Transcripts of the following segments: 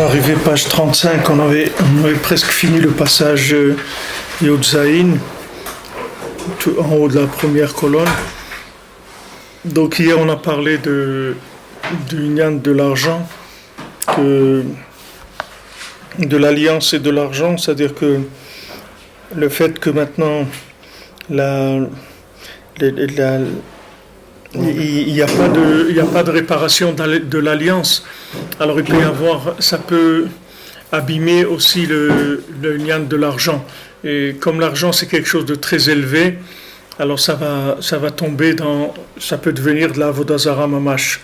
arrivé page 35, on avait presque fini le passage Yod Zayin, tout en haut de la première colonne. Donc hier on a parlé du Inyan de l'argent, de l'alliance et de l'argent, c'est-à-dire que le fait que maintenant il n'y a pas de réparation de l'alliance, alors il peut y avoir, ça peut abîmer aussi le Inyan de l'argent. Et comme l'argent c'est quelque chose de très élevé, alors ça va tomber ça peut devenir de la Avodah Zara mamash.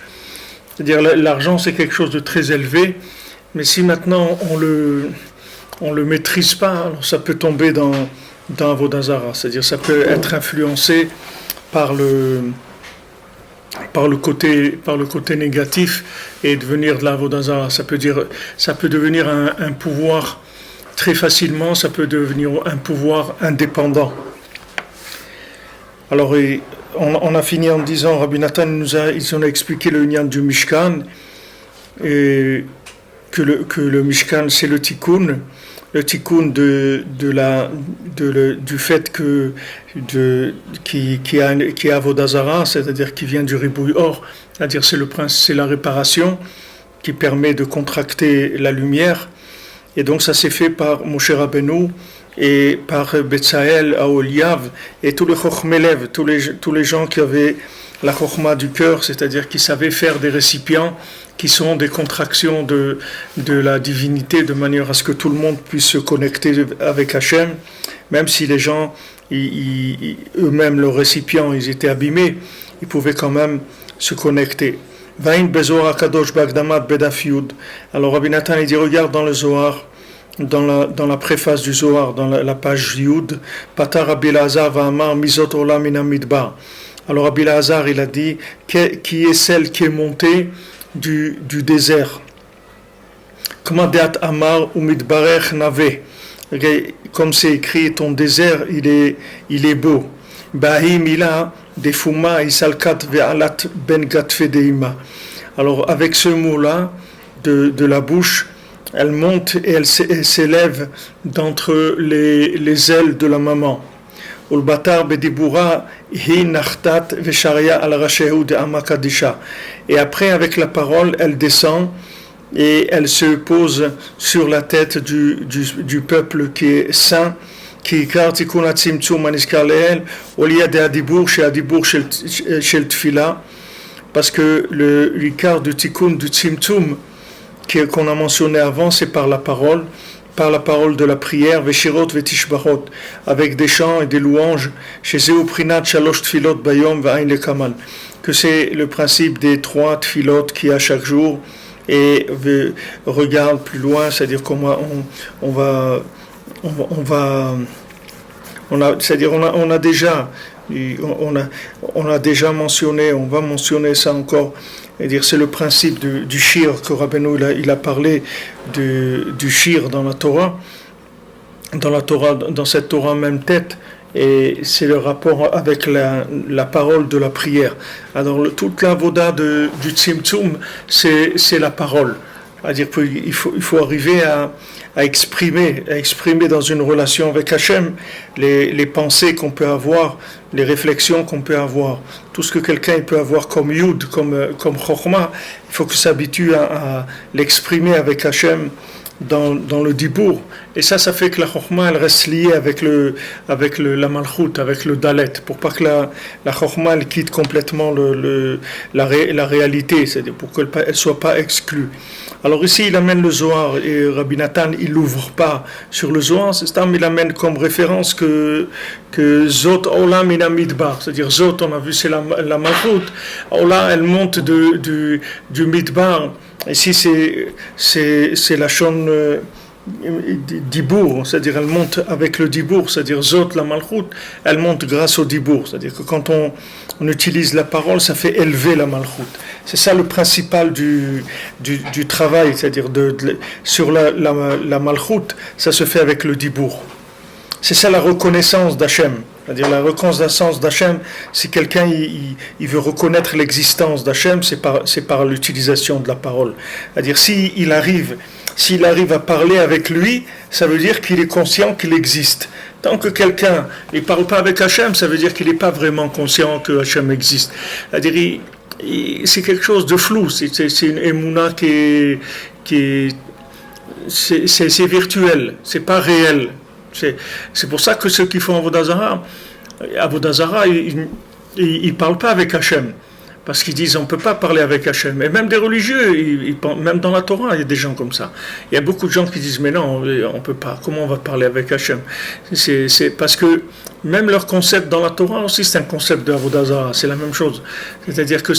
C'est-à-dire l'argent c'est quelque chose de très élevé, mais si maintenant on le maîtrise pas, alors ça peut tomber dans Avodah Zara. C'est-à-dire ça peut être influencé par le côté négatif et devenir de la Avodah Zara. Ça peut devenir un pouvoir très facilement, ça peut devenir un pouvoir indépendant. Alors, on a fini en disant, Rabbi Nathan ils ont expliqué le Inyan du Mishkan, et que le Mishkan c'est le Tikkun du fait qui est Avodah Zara, c'est-à-dire qui vient du Ribouy Or, c'est-à-dire c'est la réparation qui permet de contracter la lumière. Et donc ça s'est fait par Moshe Rabbeinu et par Betsaël, Aholiav et tous les Chochmelev, tous les gens qui avaient la Chochma du cœur, c'est-à-dire qui savaient faire des récipients qui sont des contractions de la divinité, de manière à ce que tout le monde puisse se connecter avec Hachem, même si les gens, eux-mêmes, leurs récipients, ils étaient abîmés, ils pouvaient quand même se connecter. Vaïn Bezohar Kadosh Bagdamat Bedaf Yud. Alors Rabbi Nathan il dit, regarde dans le Zohar, dans la préface du Zohar, dans la page Yud, Patar Rabbi Elazar Va'amar Mizot Olam Min Hamidbar. Alors Rabbi Elazar il a dit, qui est celle qui est montée du désert. Comment Deat Amar ou Midbarech Nave. Comme c'est écrit, ton désert il est beau. Bahim ila defuma isalkat ve'alat ben gatfe deima. Alors avec ce mot-là de la bouche, elle monte et elle s'élève d'entre les ailes de la maman. Ulbatar bedibura hi nachtat ve'sharia al rashehu de amakadisha. Et après avec la parole, elle descend et elle se pose sur la tête du peuple qui est saint. Qui kartikun atzimtzum aniskar leel olia de adibur shel tfila, parce que l'ikar du tikkun du tzimtzum qu'on a mentionné avant, c'est par la parole de la prière, veshirot vetishbachot, avec des chants et des louanges, chez Zéuprinat shalosh tfilot bayom va'ain le kamal, que c'est le principe des 3 tfilot qu'il y a chaque jour, et regarde plus loin, c'est-à-dire comment on a déjà mentionné, on va mentionner ça encore, c'est le principe du shir que Rabbeinu il a parlé du shir dans la Torah, dans cette Torah même tête, et c'est le rapport avec la parole de la prière. Alors toute la voda du tzimtzum, c'est la parole. C'est-à-dire qu'il faut arriver à exprimer dans une relation avec Hachem les pensées qu'on peut avoir, les réflexions qu'on peut avoir, tout ce que quelqu'un peut avoir comme yud, comme chokhmah, il faut que s'habitue à l'exprimer avec Hachem dans le dibour. Et ça fait que la chokhmah elle reste liée avec la malchut, avec le dalet, pour pas que la chokhmah elle quitte complètement la réalité, c'est-à-dire pour qu'elle soit pas exclue. Alors ici il amène le Zohar, et Rabbi Nathan il l'ouvre pas sur le Zohar, mais il amène comme référence que Zot Olam Min Hamidbar, c'est-à-dire Zot on a vu c'est la malchut, Olam elle monte du Midbar. Ici c'est la chaîne Dibour, c'est-à-dire elle monte avec le Dibour, c'est-à-dire Zot la Malchut, elle monte grâce au Dibour, c'est-à-dire que quand on utilise la parole, ça fait élever la Malchut. C'est ça le principal du travail, c'est-à-dire sur la Malchut, ça se fait avec le Dibour. C'est ça la reconnaissance d'Hachem. C'est-à-dire la reconnaissance d'Hachem, si quelqu'un il veut reconnaître l'existence d'Hachem, c'est par l'utilisation de la parole. C'est-à-dire s'il arrive s'il arrive à parler avec lui, ça veut dire qu'il est conscient qu'il existe. Tant que quelqu'un ne parle pas avec Hachem, ça veut dire qu'il n'est pas vraiment conscient que Hachem existe. C'est-à-dire, c'est quelque chose de flou, c'est une émouna c'est virtuel, c'est pas réel. C'est pour ça que ceux qui font Avodah Zara, ils ne parlent pas avec Hachem. Parce qu'ils disent on ne peut pas parler avec Hachem. Et même des religieux, même dans la Torah, il y a des gens comme ça. Il y a beaucoup de gens qui disent mais non, on ne peut pas. Comment on va parler avec Hachem? C'est parce que même leur concept dans la Torah aussi, c'est un concept de Avodah Zara. C'est la même chose. C'est-à-dire que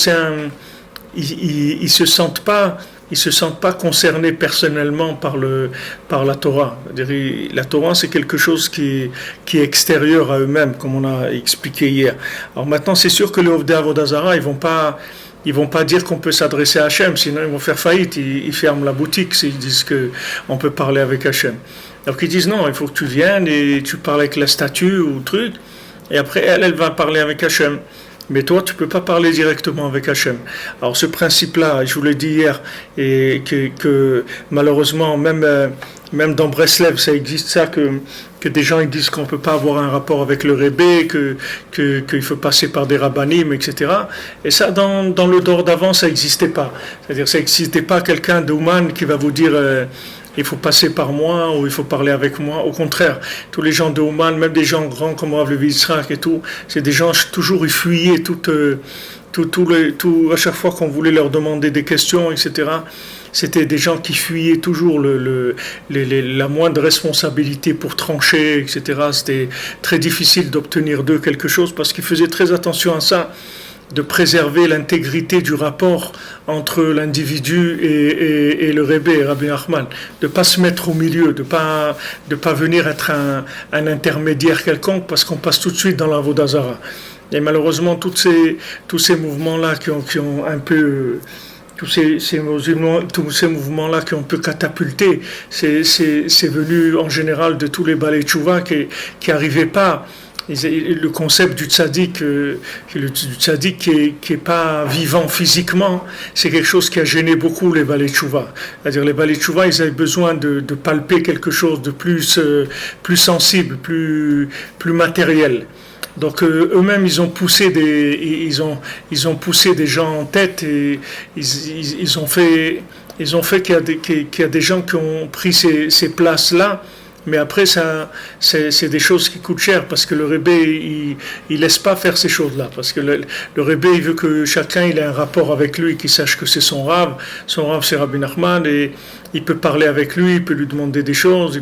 ils se sentent pas concernés personnellement par la Torah. La Torah, c'est quelque chose qui est extérieur à eux-mêmes, comme on a expliqué hier. Alors maintenant, c'est sûr que les Ovdei Avodah Zara, ils vont pas dire qu'on peut s'adresser à Hachem, sinon ils vont faire faillite, ils ferment la boutique s'ils disent qu'on peut parler avec Hachem. Donc ils disent non, il faut que tu viennes et tu parles avec la statue ou le truc, et après elle va parler avec Hachem. Mais toi, tu ne peux pas parler directement avec Hachem. Alors ce principe-là, je vous l'ai dit hier, et que malheureusement, même dans Breslev, ça existe ça, que des gens ils disent qu'on ne peut pas avoir un rapport avec le Rebbe, qu'il faut passer par des rabbanim, etc. Et ça, dans le dehors d'avant, ça n'existait pas. C'est-à-dire ça n'existait pas quelqu'un d'Ouman qui va vous dire... il faut passer par moi ou il faut parler avec moi. Au contraire, tous les gens de Ouman, même des gens grands comme Rav Levi Yitzhak et tout, c'est des gens toujours ils fuyaient à chaque fois qu'on voulait leur demander des questions, etc. C'était des gens qui fuyaient toujours la moindre responsabilité pour trancher, etc. C'était très difficile d'obtenir d'eux quelque chose parce qu'ils faisaient très attention à ça, de préserver l'intégrité du rapport entre l'individu et le Rebbe, Rabbi Nachman, de ne pas se mettre au milieu, de pas venir être un intermédiaire quelconque, parce qu'on passe tout de suite dans la Avodah Zara. Et malheureusement, tous ces mouvements-là qui ont un peu... Tous ces mouvements-là qui ont un peu catapulté, c'est venu en général de tous les Balei Tchouva qui n'arrivaient pas. Le concept du tzaddik, qui est pas vivant physiquement, c'est quelque chose qui a gêné beaucoup les Balei Tchouva. C'est-à-dire les Balei Tchouva, ils avaient besoin de palper quelque chose de plus sensible, plus matériel. Donc eux-mêmes ils ont poussé des gens en tête et ils ont fait qu'il y a des gens qui ont pris ces places-là. Mais après, c'est des choses qui coûtent cher parce que le Rebbe, il laisse pas faire ces choses-là. Parce que le Rebbe, il veut que chacun ait un rapport avec lui, qu'il sache que c'est son Rav. Son Rav, c'est Rabbi Nachman et il peut parler avec lui, il peut lui demander des choses,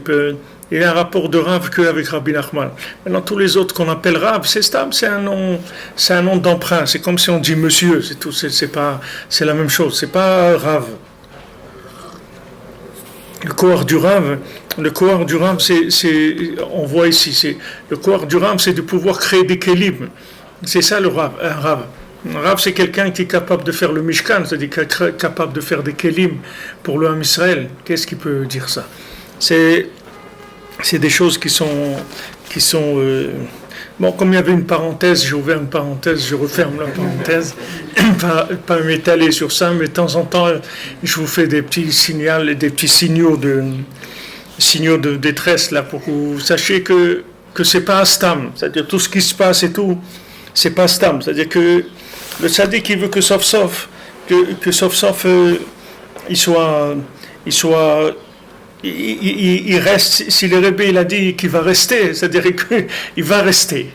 il a un rapport de Rav qu'avec Rabbi Nachman. Maintenant, tous les autres qu'on appelle Rav, c'est un nom d'emprunt. C'est comme si on dit monsieur, c'est tout, c'est la même chose. C'est pas Rav. Le Kohar du Rav, on voit ici, le Kohar du Rav, c'est de pouvoir créer des kelim. C'est ça le Rav, un Rav. Un Rav, c'est quelqu'un qui est capable de faire le Mishkan, c'est-à-dire capable de faire des kelim pour le Ham Israël. Qu'est-ce qui peut dire ça? C'est des choses qui sont bon, comme il y avait une parenthèse, j'ai ouvert une parenthèse, je referme la parenthèse, pas m'étaler sur ça, mais de temps en temps, je vous fais des petits signaux de détresse là, pour que vous sachiez que c'est pas un stam, c'est-à-dire tout ce qui se passe et tout, c'est pas stam, c'est-à-dire que le tzaddik qui veut que sauf il reste, si le Rebbe il a dit qu'il va rester, c'est-à-dire qu'il va rester.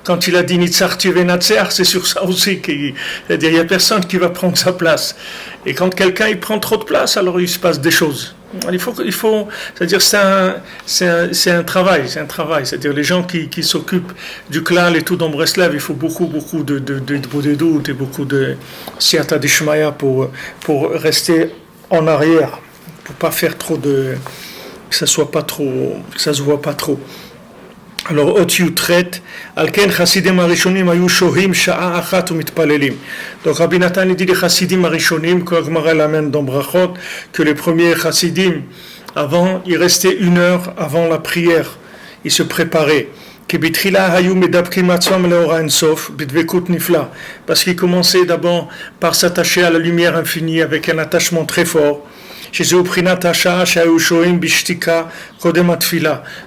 Quand il a dit Nitzarti Venatzer, c'est sur ça aussi c'est-à-dire il n'y a personne qui va prendre sa place. Et quand quelqu'un il prend trop de place, alors il se passe des choses. Il faut c'est-à-dire c'est un travail, c'est-à-dire les gens qui s'occupent du klal et tout dans Breslev, il faut beaucoup de doutes et beaucoup de siyata d'ishmaya pour rester en arrière. Pour pas faire trop que ça soit pas trop, que ça se voit pas trop. Alors Otiou traite Alken Chasidim Arishonim ayu shohim sha'a achat umitpalelim. Donc Rabbi Nathan dit les Chasidim Arishonim, que Agmara l'amène dans Brachot, que les premiers Chasidim avant ils restaient 1 heure avant la prière, ils se préparaient. Parce qu'ils commençaient d'abord par s'attacher à la lumière infinie avec un attachement très fort.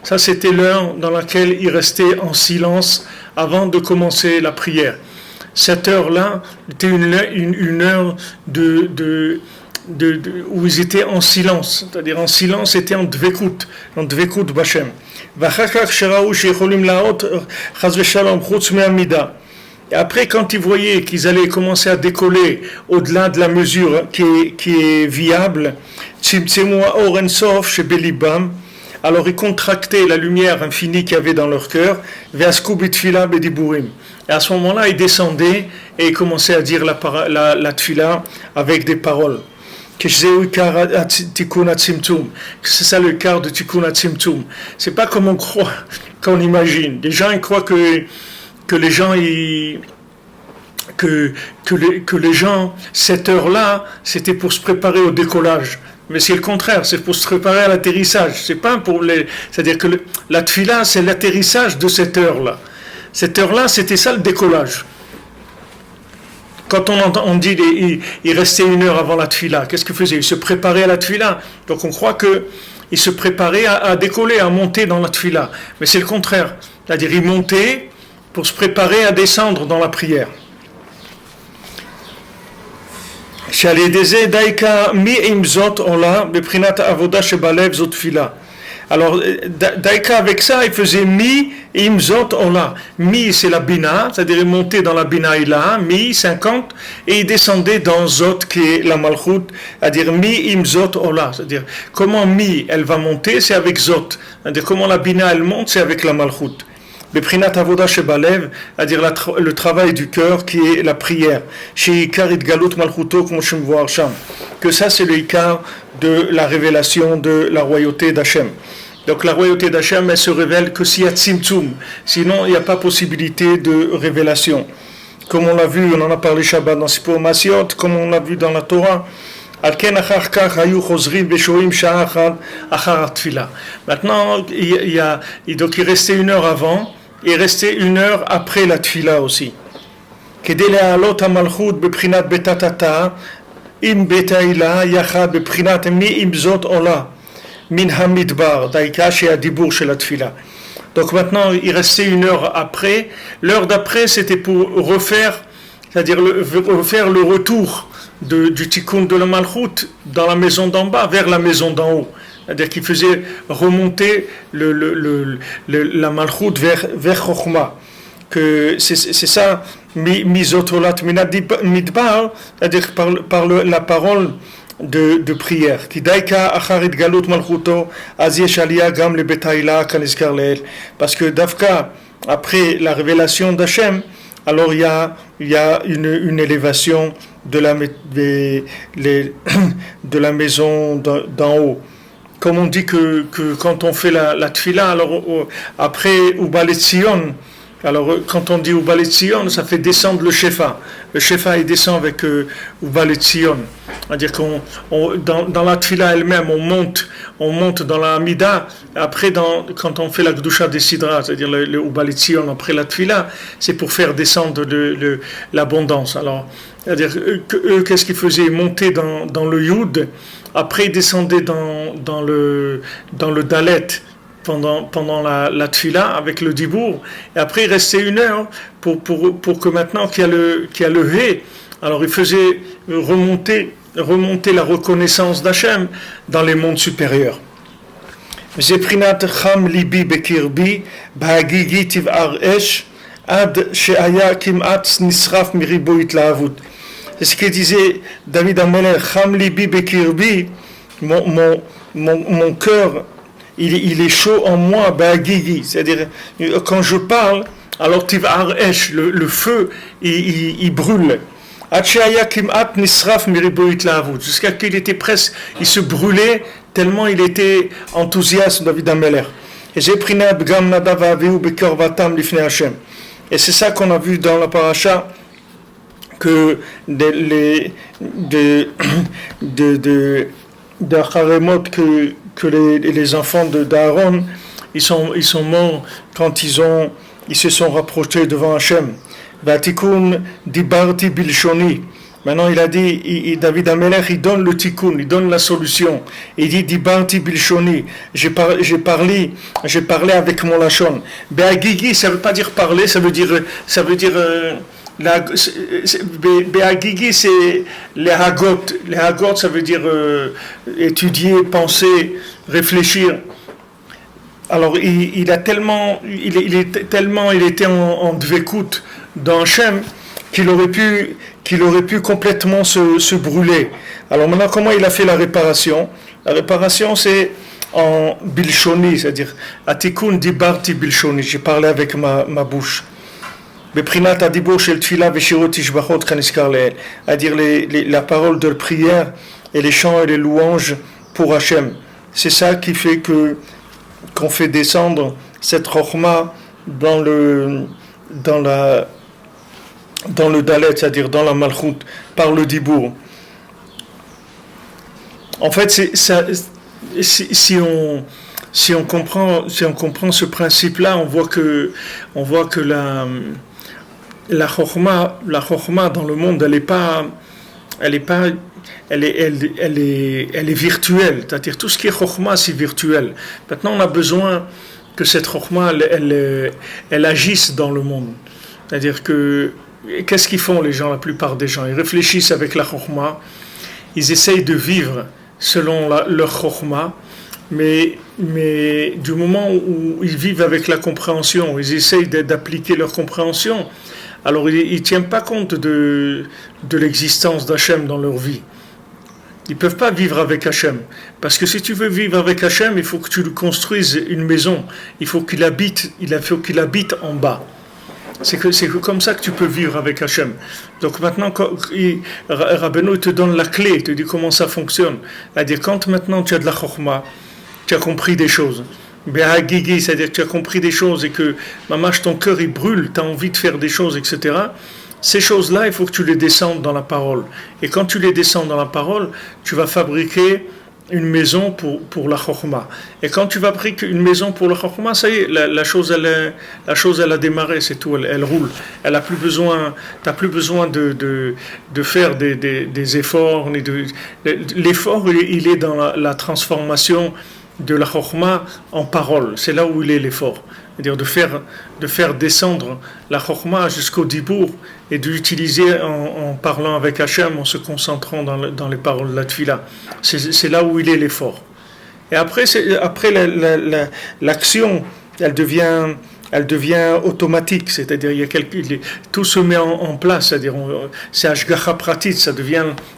Ça, c'était l'heure dans laquelle ils restaient en silence avant de commencer la prière. Cette heure-là était une heure où ils étaient en silence, c'est-à-dire en silence, c'était en dvekut B'Hashem. Et après, quand ils voyaient qu'ils allaient commencer à décoller au-delà de la mesure qui est viable, alors ils contractaient la lumière infinie qu'il y avait dans leur cœur, et à ce moment-là, ils descendaient et ils commençaient à dire la tfila avec des paroles. Que c'est ça le quart de Tikkun HaTzimtzum. C'est pas comme on croit, qu'on imagine. Les gens ils croient que les gens que les gens cette heure-là c'était pour se préparer au décollage. Mais c'est le contraire, c'est pour se préparer à l'atterrissage. C'est pas c'est-à-dire que la tfila c'est l'atterrissage de cette heure-là. Cette heure-là c'était ça le décollage. Quand on dit il restait une heure avant la tfila, qu'est-ce qu'il faisait? Il se préparait à la tfila. Donc on croit qu'il se préparait à décoller, à monter dans la tfila. Mais c'est le contraire. C'est-à-dire il montait pour se préparer à descendre dans la prière. Alors, Daïka avec ça, il faisait mi imzot ola. Mi, c'est la bina, c'est-à-dire il montait dans la bina ila, mi 50, et il descendait dans zot qui est la malchut, c'est-à-dire mi imzot ola. C'est-à-dire comment mi, elle va monter, c'est avec zot. C'est-à-dire comment la bina, elle monte, c'est avec la malchut. Beprinat avoda shebalev, c'est-à-dire le travail du cœur qui est la prière. Chez Ikar itgalut malchuto comme je me vois Sham. Que ça c'est le Ikar de la révélation de la royauté d'Hachem. Donc la royauté d'Hachem elle se révèle que s'il y a tzimtzum, sinon il n'y a pas possibilité de révélation. Comme on l'a vu, on en a parlé Shabbat dans Sipur Masiot, comme on l'a vu dans la Torah. Maintenant, donc il restait une heure avant. Il restait une heure après la tfila aussi. כדי להעלות המלכות בבחינת בתתתה, עם בית העילה יחד בבחינת מי עם זאת עולה מן המדבר, דייקה שהדיבור של התפילה. Donc maintenant, il restait une heure après. L'heure d'après, c'était pour refaire, c'est-à-dire refaire le retour du tikkun de la malchut dans la maison d'en bas vers la maison d'en haut. C'est-à-dire qu'il faisait remonter la malchut vers Chokhmah. Que c'est ça, mizotolat midbar, c'est-à-dire par la parole de prière. Parce que Dafka, après la révélation d'Hachem, alors il y a une élévation de la maison d'en haut. Comme on dit que quand on fait la tfila, alors après Ubalet Sion, alors quand on dit Ubalet Sion, ça fait descendre le shefa. Le shefa il descend avec Ubalet Sion. C'est-à-dire dans la tfila elle-même, on monte dans la Amida. Après, quand on fait la Gdusha des Sidra, c'est-à-dire le Ubalet Sion après la tfila, c'est pour faire descendre l'abondance. Alors, c'est-à dire eux, qu'est-ce qu'ils faisaient? Ils montaient dans le Yud. Après, ils descendaient dans le Dalet pendant la tfila avec le dibour. Et après, il restait une heure pour que maintenant qu'il y a le He, alors il faisait remonter la reconnaissance d'Hachem dans les mondes supérieurs. Zeprinat cham libi bekirbi bahagigi tiv'ar esh ad she'aya kim'at nisraf miribo itlahavut. C'est ce que disait David Amelech, cham libi bekirbi, mon cœur, il est chaud en moi, bahagigi, c'est-à-dire quand je parle, alors tiv'ar esh, le feu, il brûle. Jusqu'à qu'il était presque, il se brûlait tellement il était enthousiaste, David Amelech. Et c'est ça qu'on a vu dans la paracha, que de Haremot, que les enfants d'Aaron, ils sont morts quand ils se sont rapprochés devant Hachem. Vatikun dibarti bilshoni, Maintenant, il a dit, David Amelech, il donne le tikkun, il donne la solution. Il dit, Dibarti Bilshoni, j'ai parlé avec mon lachon. Be'agigi, ça veut pas dire parler, ça veut dire, Be'agigi, c'est les hagot. Les hagot, ça veut dire étudier, penser, réfléchir. Alors, il était en dvekout dans Hachem qu'il aurait pu complètement se brûler. Alors maintenant, comment il a fait la réparation? La réparation, c'est en bilshoni, c'est-à-dire Atikun dibarti bilshoni, j'ai parlé avec ma bouche. Beprinat adibur shel tfila veshirot tishbachot kaniskar leel, c'est-à-dire la parole de prière et les chants et les louanges pour Hachem. C'est ça qui fait qu'on fait descendre cette chokhma dans le dalet, c'est-à-dire dans la malchut, par le dibour. En fait, si on comprend ce principe-là, on voit que la chokhma dans le monde, elle est virtuelle. C'est-à-dire tout ce qui est chokhma, c'est virtuel. Maintenant, on a besoin que cette chokhma, elle agisse dans le monde. C'est-à-dire que qu'est-ce qu'ils font les gens, la plupart des gens? Ils réfléchissent avec la chokhma, ils essayent de vivre selon leur chokhma, mais du moment où ils vivent avec la compréhension, ils essayent d'appliquer leur compréhension, alors ils ne tiennent pas compte de l'existence d'Hachem dans leur vie. Ils ne peuvent pas vivre avec Hachem. Parce que si tu veux vivre avec Hachem, il faut que tu lui construises une maison. Il faut qu'il habite en bas. C'est comme ça que tu peux vivre avec Hachem. Donc maintenant, Rabbeinu te donne la clé, il te dit comment ça fonctionne. C'est-à-dire, quand maintenant tu as de la chokhma, tu as compris des choses. Behagigi, c'est-à-dire que tu as compris des choses et que, mamash, ton cœur il brûle, tu as envie de faire des choses, etc. Ces choses-là, il faut que tu les descendes dans la parole. Et quand tu les descends dans la parole, tu vas fabriquer une maison pour la chokhma. Et quand tu fabriques une maison pour la chokhma, ça y est, la chose elle a démarré, c'est tout, elle roule. Elle a plus besoin, t'as plus besoin de faire des efforts. L'effort, il est dans la transformation de la chokhma en parole. C'est là où il est l'effort. C'est-à-dire de faire descendre la chokhma jusqu'au dibour et de l'utiliser en parlant avec Hachem, en se concentrant dans les paroles de la tfila. C'est là où il est l'effort. Et après l'action, elle devient automatique, c'est-à-dire tout se met en place, c'est-à-dire c'est Hashgacha pratit,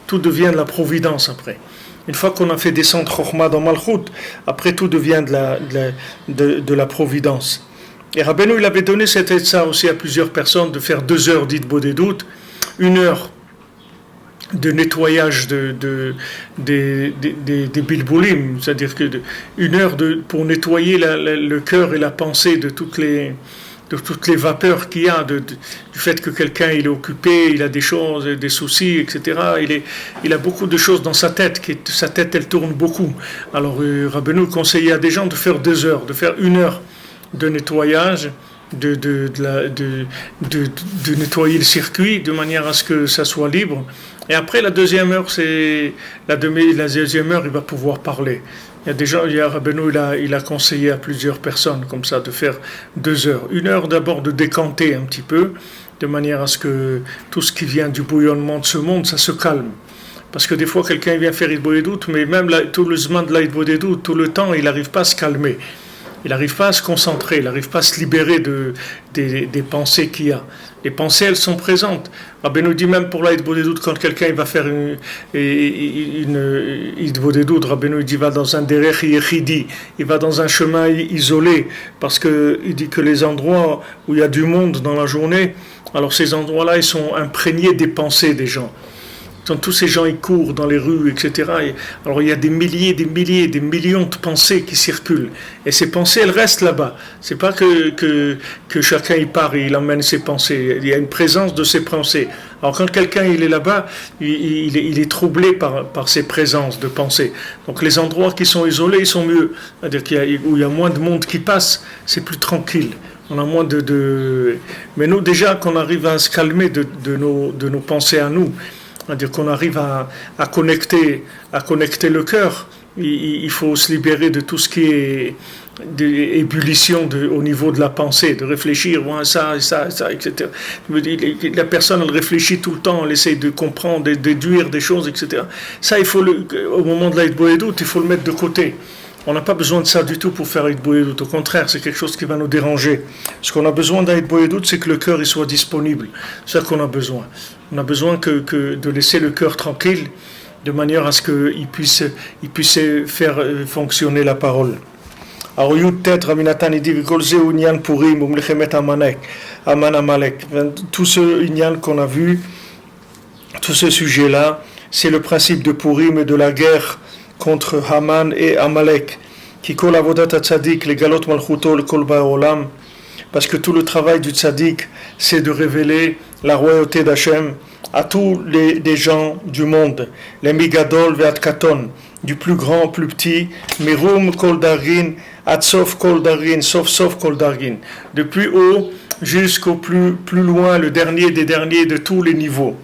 tout devient de la providence après. Une fois qu'on a fait descendre Chokhma dans Malchut, après tout devient de la providence. Et Rabbeinu, il avait donné ça aussi à plusieurs personnes, de faire 2 heures d'Hitbodedut, 1 heure de nettoyage des bilboulim, c'est-à-dire que 1 heure pour nettoyer le cœur et la pensée de toutes les vapeurs qu'il y a, du fait que quelqu'un il est occupé, il a des choses, des soucis, etc. Il a beaucoup de choses dans sa tête, sa tête elle tourne beaucoup. Alors Rabbeinu conseillait à des gens de faire 2 heures, de faire 1 heure de nettoyage, de nettoyer le circuit de manière à ce que ça soit libre. Et après la deuxième heure, la deuxième heure, il va pouvoir parler. Il y a des gens, Rabbeinu, il a conseillé à plusieurs personnes comme ça de faire 2 heures. 1 heure d'abord de décanter un petit peu, de manière à ce que tout ce qui vient du bouillonnement de ce monde, ça se calme. Parce que des fois, quelqu'un vient faire Hitbodedut, mais même tout le zman de la Hitbodedut, tout le temps, il n'arrive pas à se calmer. Il n'arrive pas à se concentrer, il n'arrive pas à se libérer des pensées qu'il y a. Les pensées, elles sont présentes. Rabbeinu dit même pour la Hitbodedut, quand quelqu'un va faire une Hitbodedut, Rabbeinu dit va dans un derech yechidi, il va dans un chemin isolé, parce qu'il dit que les endroits où il y a du monde dans la journée, alors ces endroits-là, ils sont imprégnés des pensées des gens. Tous ces gens, ils courent dans les rues, etc. Alors il y a des milliers, des millions de pensées qui circulent. Et ces pensées, elles restent là-bas. C'est pas que chacun y part et il emmène ses pensées. Il y a une présence de ces pensées. Alors quand quelqu'un il est là-bas, il est troublé par ces présences de pensées. Donc les endroits qui sont isolés, ils sont mieux. C'est-à-dire où il y a moins de monde qui passe, c'est plus tranquille. On a moins Mais nous, déjà, qu'on arrive à se calmer de nos pensées à nous, c'est-à-dire qu'on arrive à connecter le cœur. Il faut se libérer de tout ce qui est d'ébullition au niveau de la pensée, de réfléchir, ça, etc. La personne, elle réfléchit tout le temps, elle essaie de comprendre, de déduire des choses, etc. Ça, au moment de l'Aïd-Boédout, il faut le mettre de côté. On n'a pas besoin de ça du tout pour faire Aïd-Boédout. Au contraire, c'est quelque chose qui va nous déranger. Ce qu'on a besoin d'Aïd-Boédout, c'est que le cœur il soit disponible. C'est ça qu'on a besoin. On a besoin de laisser le cœur tranquille, de manière à ce qu'il puisse faire fonctionner la parole. Alors, Raminatan, il dit tout ce Inyan qu'on a vu, tout ce sujet-là, c'est le principe de Purim et de la guerre contre Haman et Amalek. Qui kol avodat tzaddik, les galot malchuto, le kol ba'olam, parce que tout le travail du tzaddik, c'est de révéler la royauté d'Hachem à tous les gens du monde, les migadol ve'at katon, du plus grand au plus petit, mirum kol dargin, atsof kol dargin, sof kol dargin, de plus haut jusqu'au plus loin, le dernier des derniers de tous les niveaux.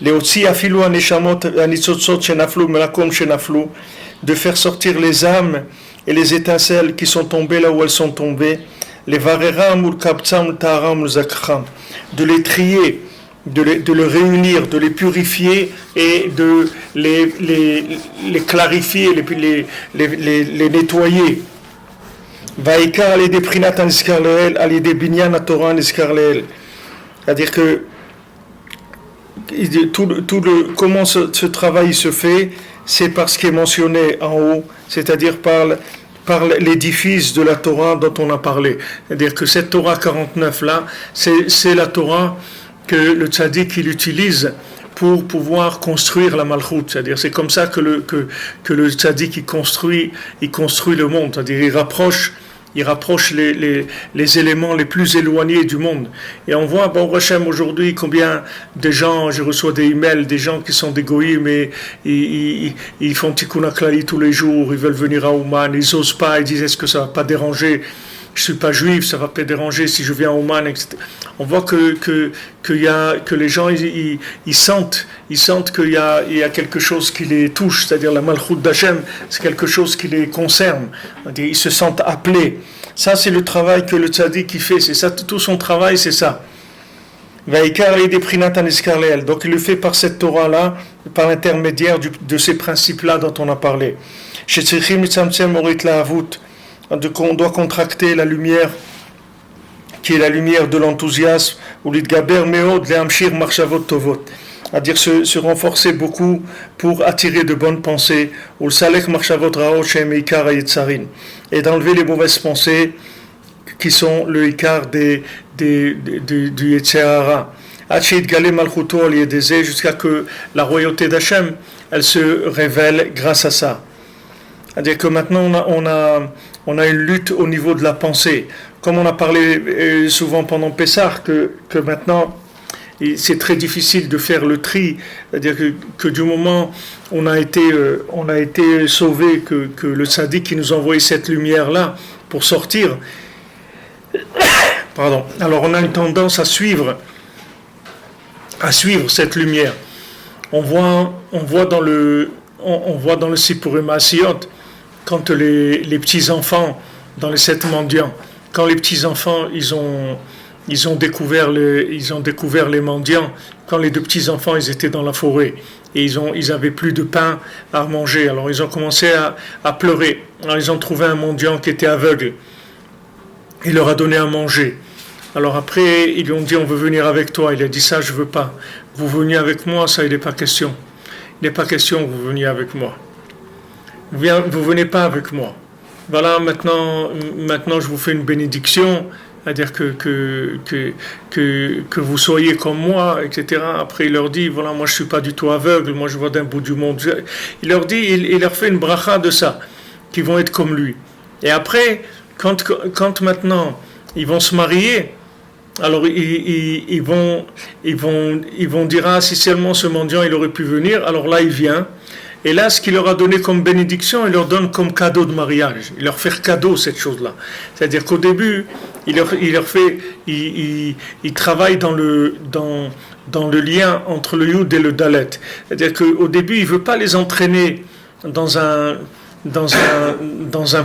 Les otsi afilu aneshamot anitzotzot shenaflu melakom shenaflu, de faire sortir les âmes et les étincelles qui sont tombées là où elles sont tombées, les vareram ul kaptsam taram ul zakham, de les trier, de les réunir, de les purifier et de les clarifier, les nettoyer. Vaikar alidei prinat niskar leel, alidei binyan haTorah niskar leel. C'est-à-dire que comment ce travail se fait, c'est par ce qui est mentionné en haut, c'est-à-dire par l'édifice de la Torah dont on a parlé. C'est-à-dire que cette Torah 49 là, c'est la Torah que le tzaddik il utilise pour pouvoir construire la malchoute. C'est-à-dire c'est comme ça que le tzaddik il construit le monde. C'est-à-dire il rapproche les éléments les plus éloignés du monde. Et on voit, bon, Hachem, aujourd'hui, combien de gens, je reçois des emails, des gens qui sont des goïms, mais ils font tikkun haklali tous les jours, ils veulent venir à Ouman, ils n'osent pas, ils disent, est-ce que ça va pas déranger? Je suis pas juif, ça va pas déranger si je viens à Ouman, etc. On voit que les gens, ils sentent qu'il y a quelque chose qui les touche, c'est-à-dire la malchoute d'Hachem, c'est quelque chose qui les concerne. Ils se sentent appelés. Ça, c'est le travail que le tzaddik fait, c'est ça, tout son travail, c'est ça. Donc il le fait par cette Torah-là, par l'intermédiaire de ces principes-là dont on a parlé. On doit contracter la lumière qui est la lumière de l'enthousiasme, ou l'idgaber meod lehamshir marchavot tovot, c'est-à-dire se renforcer beaucoup pour attirer de bonnes pensées, ou le salek marchavot raot shem ikar hayetzarin, et d'enlever les mauvaises pensées qui sont le ikar du Yetzer hara, jusqu'à que la royauté d'Hachem elle se révèle grâce à ça. C'est-à-dire que maintenant on a une lutte au niveau de la pensée. Comme on a parlé souvent pendant Pessah, que maintenant c'est très difficile de faire le tri. C'est-à-dire que du moment où on a été sauvé, que le tzaddik qui nous a envoyé cette lumière-là pour sortir, alors on a une tendance à suivre cette lumière. On voit dans le Sipurim Asiyot, quand les petits-enfants, dans les 7 mendiants, quand les petits-enfants, ils ont découvert les mendiants, quand les 2 petits-enfants, ils étaient dans la forêt, et ils avaient plus de pain à manger, alors ils ont commencé à pleurer. Alors ils ont trouvé un mendiant qui était aveugle. Il leur a donné à manger. Alors après, ils lui ont dit, on veut venir avec toi. Il a dit, ça, je veux pas. Vous venez avec moi, ça, il n'est pas question. Il n'est pas question que vous veniez avec moi. Vous venez pas avec moi. Voilà, maintenant, je vous fais une bénédiction, c'est-à-dire que vous soyez comme moi, etc. Après, il leur dit, voilà, moi, je suis pas du tout aveugle, moi, je vois d'un bout du monde. Il leur dit, il leur fait une bracha de ça, qu'ils vont être comme lui. Et après, quand maintenant, ils vont se marier, alors ils vont dire, ah, si seulement ce mendiant, il aurait pu venir, alors là, il vient. Et là, ce qu'il leur a donné comme bénédiction, il leur donne comme cadeau de mariage. Il leur fait cadeau cette chose-là. C'est-à-dire qu'au début, il travaille dans le lien entre le Yud et le Dalet. C'est-à-dire qu'au début, il ne veut pas les entraîner dans un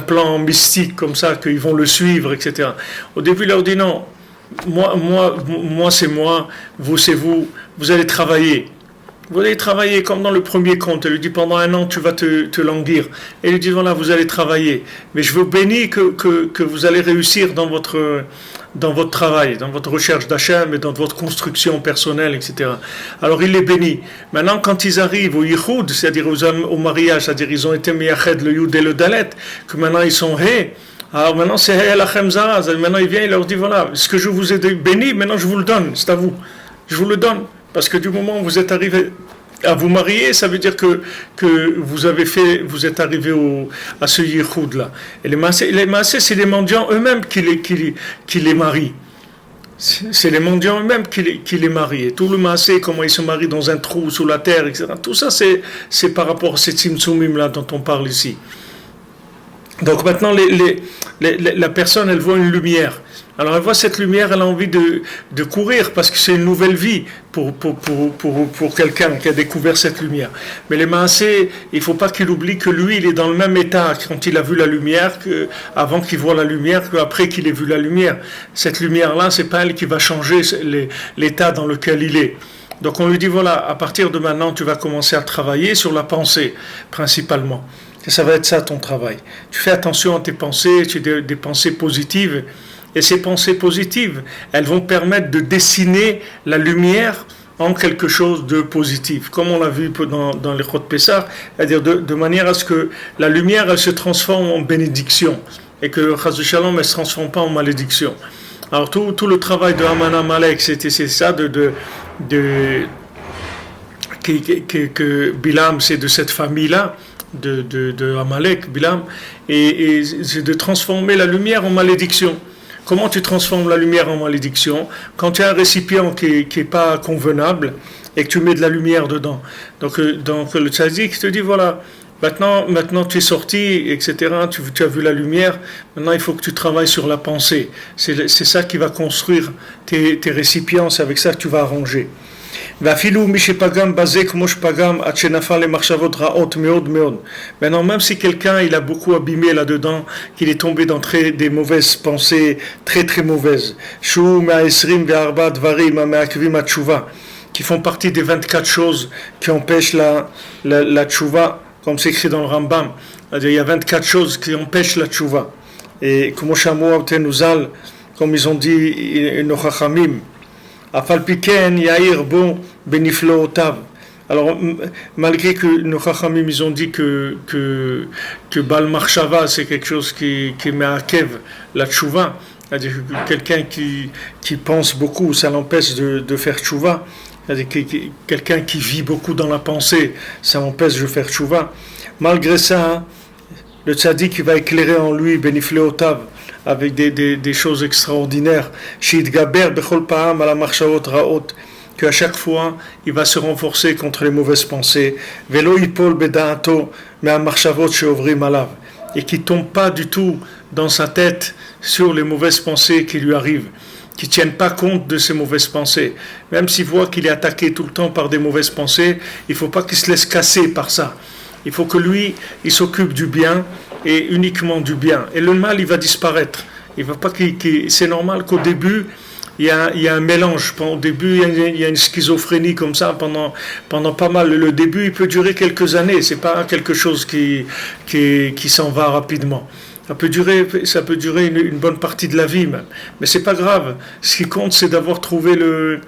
plan mystique comme ça, qu'ils vont le suivre, etc. Au début, il leur dit non, moi c'est moi, vous c'est vous, vous allez travailler. Vous allez travailler comme dans le premier conte. Il lui dit pendant 1 an tu vas te languir. Et il lui dit voilà, vous allez travailler. Mais je vous bénis que vous allez réussir dans votre travail, dans votre recherche d'Hachem et dans votre construction personnelle, etc. Alors il les bénit. Maintenant, quand ils arrivent au Yichud, c'est-à-dire au mariage, c'est-à-dire ils ont été Meyached, le Yud et le Dalet, que maintenant ils sont He. Alors maintenant c'est He Lachem Zaraz. Maintenant il vient, il leur dit voilà, ce que je vous ai béni, maintenant je vous le donne, c'est à vous. Je vous le donne. Parce que du moment où vous êtes arrivé à vous marier, ça veut dire que vous êtes arrivé à ce yichud là. Et les maasés, c'est les mendiants eux-mêmes qui les marient. C'est les mendiants eux-mêmes qui les marient. Et tout le maasé, comment ils se marient dans un trou sous la terre, etc. Tout ça, c'est par rapport à ces tzimtzumim là dont on parle ici. Donc maintenant, la personne, elle voit une lumière. Alors elle voit cette lumière, elle a envie de courir parce que c'est une nouvelle vie pour quelqu'un qui a découvert cette lumière. Mais les maasés, il ne faut pas qu'il oublie que lui, il est dans le même état quand il a vu la lumière, avant qu'il voit la lumière, qu'après qu'il ait vu la lumière. Cette lumière-là, c'est pas elle qui va changer l'état dans lequel il est. Donc on lui dit voilà, à partir de maintenant, tu vas commencer à travailler sur la pensée, principalement. Et ça va être ça ton travail. Tu fais attention à tes pensées, tu as des pensées positives. Et ces pensées positives, elles vont permettre de dessiner la lumière en quelque chose de positif. Comme on l'a vu dans les Chot Pessah, c'est-à-dire de manière à ce que la lumière, elle se transforme en bénédiction. Et que Chas de Shalom, elle ne se transforme pas en malédiction. Alors tout le travail de Haman Amalek, c'est ça que Bilam, c'est de cette famille-là, de Amalek, Bilam, et c'est de transformer la lumière en malédiction. Comment tu transformes la lumière en malédiction? Quand tu as un récipient qui n'est pas convenable et que tu mets de la lumière dedans. Donc le tzaddik te dit voilà, maintenant tu es sorti, etc. Tu as vu la lumière, maintenant il faut que tu travailles sur la pensée. C'est ça qui va construire tes récipients, c'est avec ça que tu vas arranger. Maintenant, même si quelqu'un il a beaucoup abîmé là-dedans, qu'il est tombé dans des mauvaises pensées, très très mauvaises, qui font partie des 24 choses qui empêchent la tchouva, comme c'est écrit dans le Rambam. Il y a 24 choses qui empêchent la tchouva. Et comme ils ont dit, nos chachamim, Afalpiken Yair bon beniflootav. Alors malgré que nos chachamim ils ont dit que Bal Marshava c'est quelque chose qui met à kev la tchouva, c'est-à-dire que quelqu'un qui pense beaucoup ça l'empêche de faire tchouva, c'est-à-dire quelqu'un qui vit beaucoup dans la pensée ça l'empêche de faire tchouva. Malgré ça, le tzaddik va éclairer en lui beniflootav avec des choses extraordinaires, qu'à chaque fois, il va se renforcer contre les mauvaises pensées, et qui ne tombe pas du tout dans sa tête sur les mauvaises pensées qui lui arrivent, qui ne tiennent pas compte de ces mauvaises pensées. Même s'il voit qu'il est attaqué tout le temps par des mauvaises pensées, il ne faut pas qu'il se laisse casser par ça. Il faut que lui, il s'occupe du bien, et uniquement du bien. Et le mal, il va disparaître. Il va pas c'est normal qu'au début, il y a un mélange. Au début, il y a une schizophrénie comme ça pendant pas mal. Le début, il peut durer quelques années. C'est pas quelque chose qui s'en va rapidement. Ça peut durer une bonne partie de la vie même. Mais c'est pas grave. Ce qui compte, c'est d'avoir trouvé le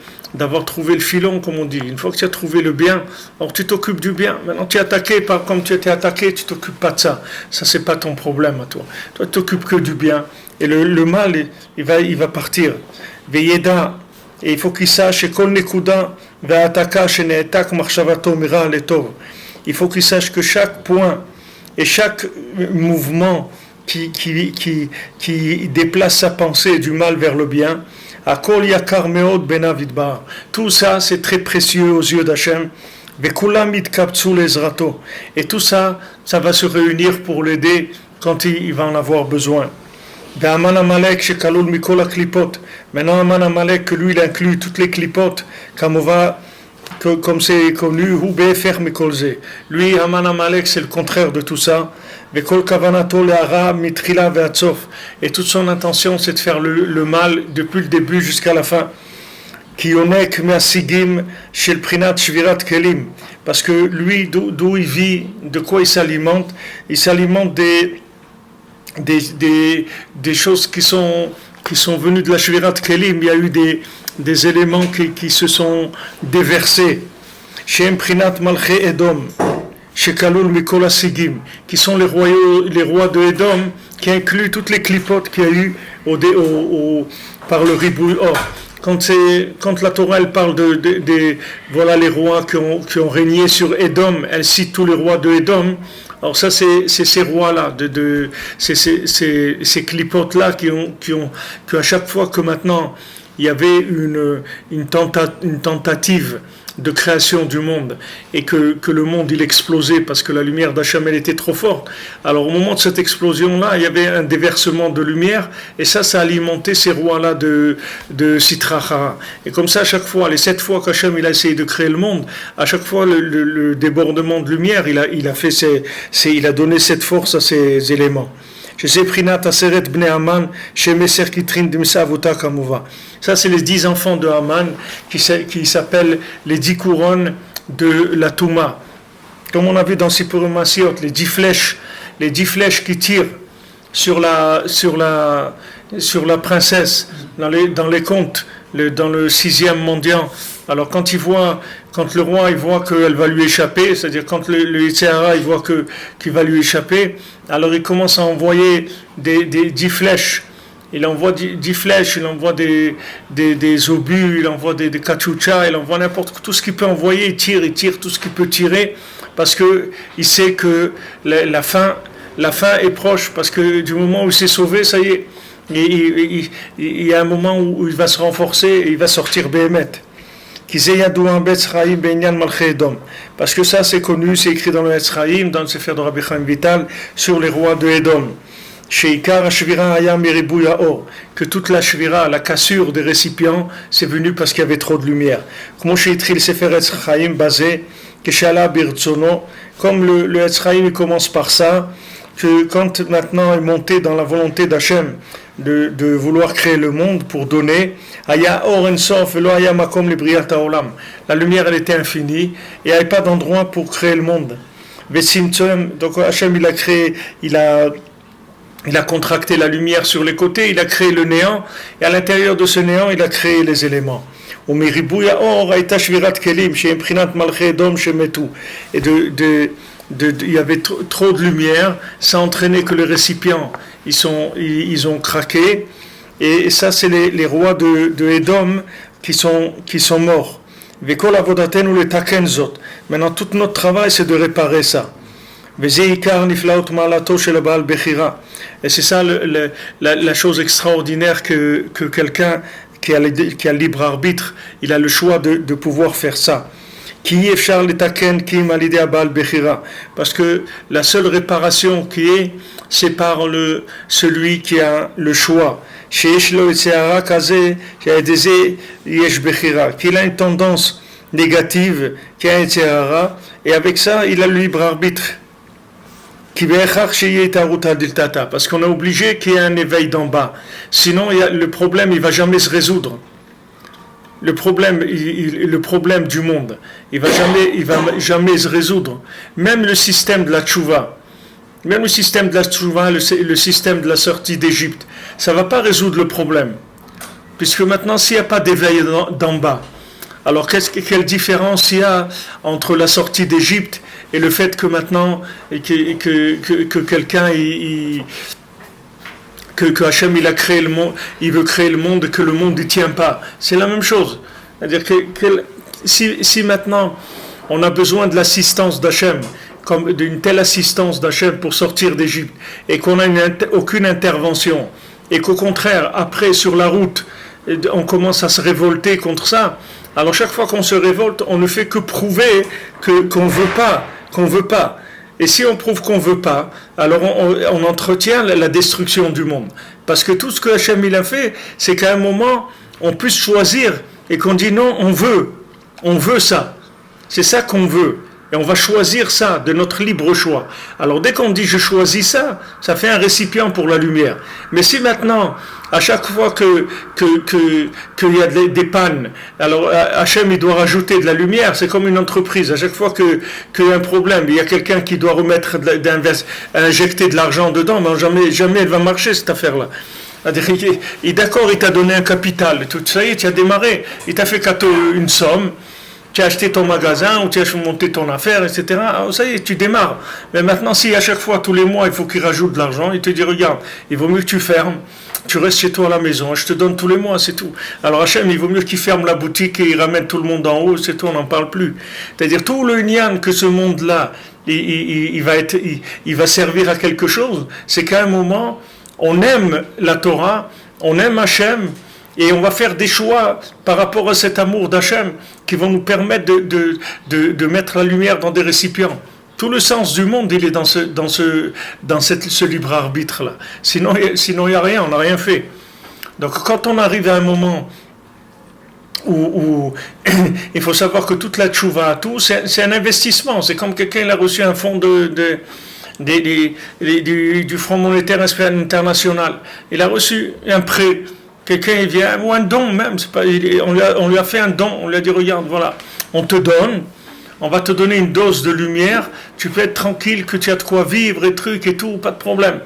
filon, comme on dit. Une fois que tu as trouvé le bien, alors tu t'occupes du bien. Maintenant, tu es attaqué comme tu étais attaqué, tu t'occupes pas de ça. Ça, c'est pas ton problème à toi. Toi, tu t'occupes que du bien. Et le mal, il va partir. Veyeda, et il faut qu'il sache, kol nekuda, ve'ataka, shene'etak, marshavato, mira, letov. Il faut qu'il sache que chaque point et chaque mouvement qui déplace sa pensée du mal vers le bien, tout ça c'est très précieux aux yeux d'Hachem, Vekulam itkabtsu lezrato. Et tout ça, ça va se réunir pour l'aider quand il va en avoir besoin. Aman Amalek shekalul mikol klipot. Maintenant Aman Amalek, que lui il inclut toutes les klipotes, comme c'est connu, hu befer mikolze. Lui Aman Amalek c'est le contraire de tout ça. Vekol kavanato le'ara mitrila ve'atsof. Et toute son intention c'est de faire le mal depuis le début jusqu'à la fin. Ki yonek me'asigim shel prinat shvirat kelim. Parce que lui d'où il vit, de quoi il s'alimente des choses qui sont venues de la Shvirat Kelim. Il y a eu des éléments qui se sont déversés. Shem Prinat Malche Edom, Shekalul Mikol Asigim, qui sont les rois de Edom, qui incluent toutes les clipotes qu'il y a eu par le Ribouille Or. Quand la Torah elle parle voilà les rois qui ont régné sur Edom, elle cite tous les rois de Edom. Alors ça c'est ces rois-là, ces clipotes-là qui à chaque fois que maintenant il y avait une tentative de création du monde et que le monde il explosait parce que la lumière d'Hachem elle était trop forte. Alors au moment de cette explosion-là, il y avait un déversement de lumière et ça alimentait ces rois-là de Sitrachara. Et comme ça, à chaque fois, les 7 fois qu'Hachem il a essayé de créer le monde, à chaque fois le débordement de lumière, il a donné cette force à ces éléments. Ça, c'est les 10 enfants de Haman qui s'appellent les 10 couronnes de la Touma. Comme on a vu dans Sipurim Masiot, les 10 flèches qui tirent sur la princesse dans les contes, dans le 6e mendiant. Alors quand le roi il voit qu'elle va lui échapper, c'est-à-dire quand le Yitzhara il voit qu'il va lui échapper, alors il commence à envoyer des 10 flèches. Il envoie 10 flèches, il envoie des obus, il envoie des kachouchas, il envoie tout ce qu'il peut envoyer, il tire tout ce qu'il peut tirer, parce que il sait que la fin est proche, parce que du moment où il s'est sauvé, ça y est, il y a un moment où il va se renforcer et il va sortir Béhémet. Parce que ça c'est connu, c'est écrit dans le Etzraïm, dans le Sefer de Rabbi Chaim Vital, sur les rois de Edom. Que toute la shvira, la cassure des récipients, c'est venu parce qu'il y avait trop de lumière. Comme le Etzraïm commence par ça, que quand maintenant est monté dans la volonté d'Hachem de vouloir créer le monde pour donner, la lumière elle était infinie et il n'y avait pas d'endroit pour créer le monde. Donc Hachem il a créé, il a contracté la lumière sur les côtés, il a créé le néant et à l'intérieur de ce néant il a créé les éléments. Et il y avait trop de lumière, ça entraînait que les récipients ils ont craqué, et ça c'est les rois de Edom qui sont morts. Maintenant tout notre travail c'est de réparer ça. Et c'est ça la chose extraordinaire que quelqu'un qui a le libre arbitre, il a le choix de pouvoir faire ça. Parce que la seule réparation c'est par celui qui a le choix. Qu'il a une tendance négative, qui a un Yetzirah, et avec ça, il a le libre arbitre. Parce qu'on est obligé qu'il y ait un éveil d'en bas. Sinon, le problème, il ne va jamais se résoudre. Le problème du monde, il va jamais se résoudre. Même le système de la tchouva, le système de la sortie d'Égypte, ça ne va pas résoudre le problème. Puisque maintenant, s'il n'y a pas d'éveil d'en bas, alors quelle différence il y a entre la sortie d'Égypte et le fait que maintenant, que quelqu'un, que Hachem il a créé le monde, il veut créer le monde et que le monde ne tient pas. C'est la même chose. C'est-à-dire que si maintenant on a besoin de l'assistance d'Hachem, comme d'une telle assistance d'Hachem pour sortir d'Égypte, et qu'on n'a aucune intervention, et qu'au contraire, après sur la route, on commence à se révolter contre ça, Alors chaque fois qu'on se révolte, on ne fait que prouver qu'on veut pas. Et si on prouve qu'on veut pas, alors on entretient la destruction du monde. Parce que tout ce que Hachem il a fait, c'est qu'à un moment, on puisse choisir et qu'on dit non, on veut ça. C'est ça qu'on veut. Et on va choisir ça de notre libre choix. Alors dès qu'on dit je choisis ça, ça fait un récipient pour la lumière. Mais si maintenant, à chaque fois qu'il y a des pannes, alors Hachem il doit rajouter de la lumière, c'est comme une entreprise. À chaque fois qu'il y a un problème, il y a quelqu'un qui doit injecter de l'argent dedans, mais jamais elle va marcher cette affaire-là. D'accord, il t'a donné un capital, tout ça y est, tu as démarré, il t'a fait une somme. Tu as acheté ton magasin ou tu as monté ton affaire, etc. Alors, ça y est, tu démarres. Mais maintenant, si à chaque fois, tous les mois, il faut qu'il rajoute de l'argent, il te dit, regarde, il vaut mieux que tu fermes, tu restes chez toi à la maison, je te donne tous les mois, c'est tout. Alors Hachem, il vaut mieux qu'il ferme la boutique et il ramène tout le monde en haut, c'est tout, on n'en parle plus. C'est-à-dire, tout le nyan que ce monde-là, il va servir à quelque chose, c'est qu'à un moment, on aime la Torah, on aime Hachem, et on va faire des choix par rapport à cet amour d'Hachem qui vont nous permettre de mettre la lumière dans des récipients. Tout le sens du monde, il est dans ce libre arbitre-là. Sinon, il n'y a rien, on n'a rien fait. Donc quand on arrive à un moment où il faut savoir que toute la tchouva, tout, c'est un investissement. C'est comme quelqu'un il a reçu un fonds du Fonds monétaire international. Il a reçu un prêt. Quelqu'un il vient, ou un don même, on lui a fait un don, on lui a dit regarde, voilà, on va te donner une dose de lumière, tu peux être tranquille que tu as de quoi vivre et trucs et tout, pas de problème.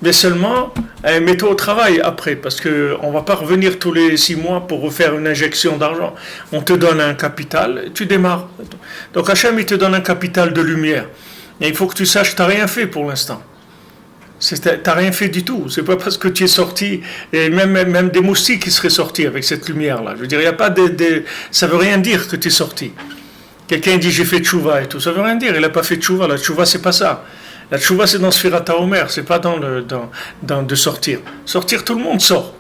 Mais seulement, mets-toi au travail après, parce qu'on ne va pas revenir tous les 6 mois pour refaire une injection d'argent. On te donne un capital, et tu démarres. Donc Hachem, il te donne un capital de lumière. Et il faut que tu saches que tu n'as rien fait pour l'instant. T'as rien fait du tout. C'est pas parce que tu es sorti, et même des moustiques qui seraient sortis avec cette lumière-là. Je veux dire, il y a pas ça veut rien dire que tu es sorti. Quelqu'un dit j'ai fait tchouva et tout, ça veut rien dire. Il n'a pas fait tchouva. La tchouva c'est pas ça. La tchouva c'est dans Sfirat HaOmer, c'est pas dans de sortir. Sortir, tout le monde sort.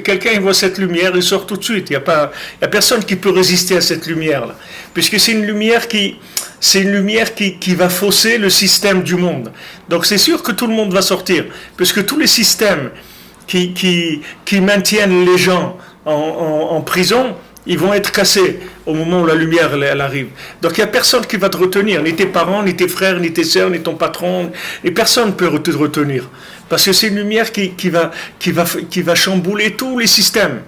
Quelqu'un il voit cette lumière, il sort tout de suite. Il y a personne qui peut résister à cette lumière-là, puisque c'est une lumière qui va fausser le système du monde. Donc c'est sûr que tout le monde va sortir, puisque tous les systèmes qui maintiennent les gens en prison, ils vont être cassés au moment où la lumière elle arrive. Donc il n'y a personne qui va te retenir, ni tes parents, ni tes frères, ni tes sœurs, ni ton patron, et personne ne peut te retenir. Parce que c'est une lumière qui va chambouler tous les systèmes.